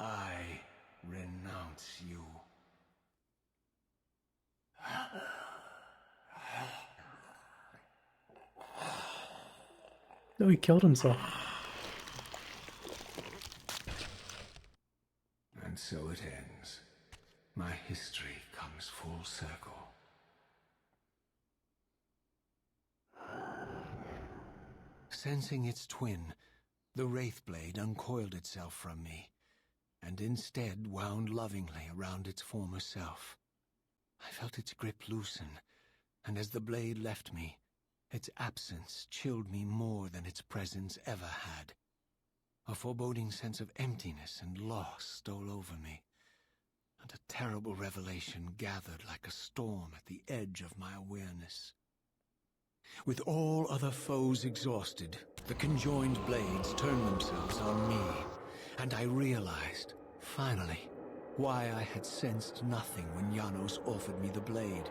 I renounce you.
No, he killed himself.
so it ends. My history comes full circle. Sensing its twin, the Wraithblade uncoiled itself from me, and instead wound lovingly around its former self. I felt its grip loosen, and as the blade left me, its absence chilled me more than its presence ever had. A foreboding sense of emptiness and loss stole over me, and a terrible revelation gathered like a storm at the edge of my awareness. With all other foes exhausted, the conjoined blades turned themselves on me, and I realized, finally, why I had sensed nothing when Janos offered me the blade.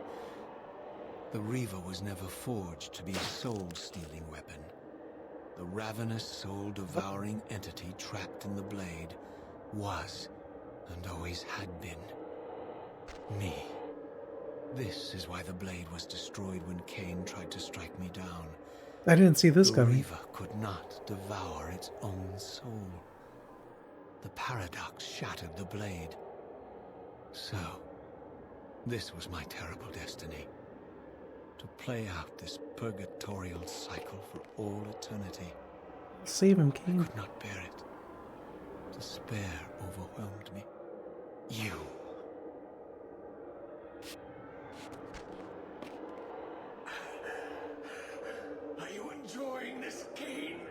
The Reaver was never forged to be a soul-stealing weapon. The ravenous, soul-devouring entity trapped in the blade was, and always had been, me. This is why the blade was destroyed when Kain tried to strike me down.
I didn't see this
The
coming.
Reaver could not devour its own soul. The paradox shattered the blade. So, this was my terrible destiny. To play out this purgatorial cycle for all eternity.
Save him,
I
Kain.
could not bear it. Despair overwhelmed me. You.
Are you enjoying this, Kain?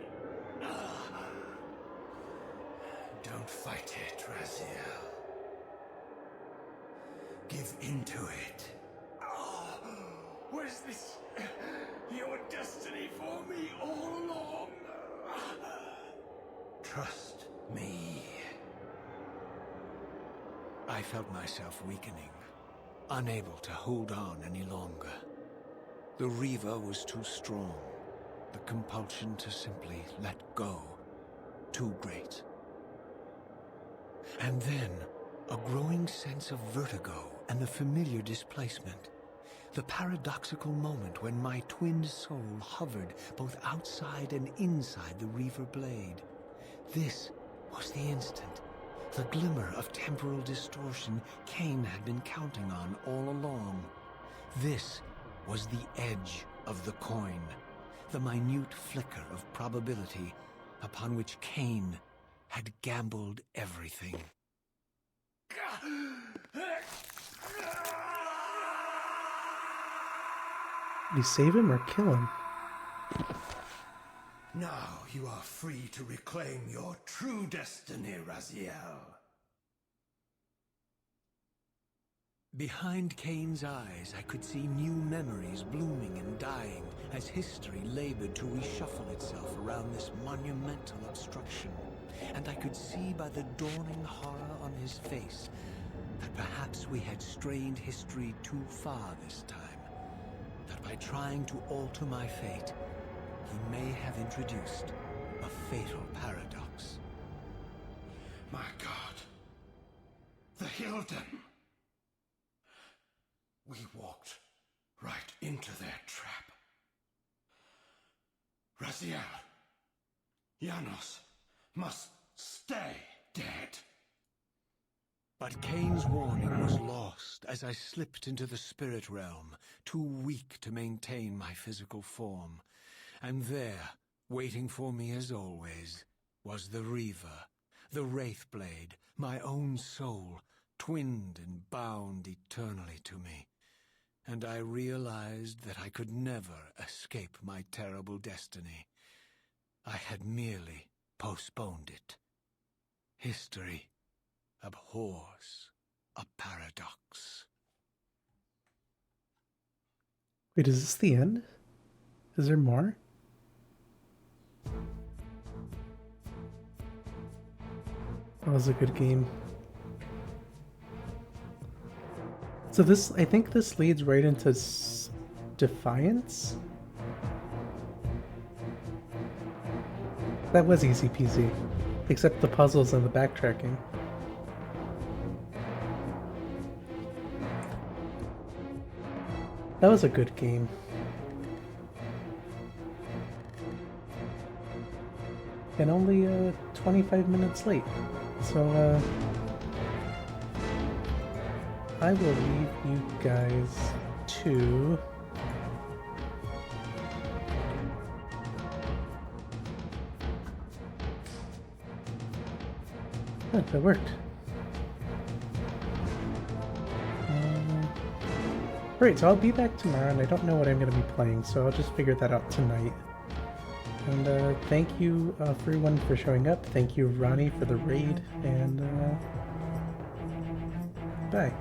Don't fight it, Raziel. Give into it. Was this your destiny for me all along? Trust me.
I felt myself weakening, unable to hold on any longer. The Reaver was too strong. The compulsion to simply let go, too great. And then, a growing sense of vertigo and the familiar displacement. The paradoxical moment when my twinned soul hovered both outside and inside the Reaver blade. This was the instant, the glimmer of temporal distortion Kain had been counting on all along. This was the edge of the coin, the minute flicker of probability upon which Kain had gambled everything.
Did you save him or kill him?
Now you are free to reclaim your true destiny, Raziel.
Behind Kain's eyes, I could see new memories blooming and dying as history labored to reshuffle itself around this monumental obstruction. And I could see by the dawning horror on his face that perhaps we had strained history too far this time. That by trying to alter my fate, he may have introduced a fatal paradox.
My God. The Hilden. We walked right into their trap. Raziel, Janos must stay dead.
But Kain's warning was lost as I slipped into the spirit realm, too weak to maintain my physical form. And there, waiting for me as always, was the Reaver, the Wraithblade, my own soul, twinned and bound eternally to me. And I realized that I could never escape my terrible destiny. I had merely postponed it. History abhors a paradox.
Wait, is this the end? Is there more? That was a good game. So this, I think this leads right into Defiance? That was easy peasy. Except the puzzles and the backtracking. That was a good game. And only 25 minutes late. So I will leave you guys to... Oh, that worked. Alright, so I'll be back tomorrow, and I don't know what I'm going to be playing, so I'll just figure that out tonight. And thank you for everyone for showing up. Thank you, Ronnie, for the raid, and bye.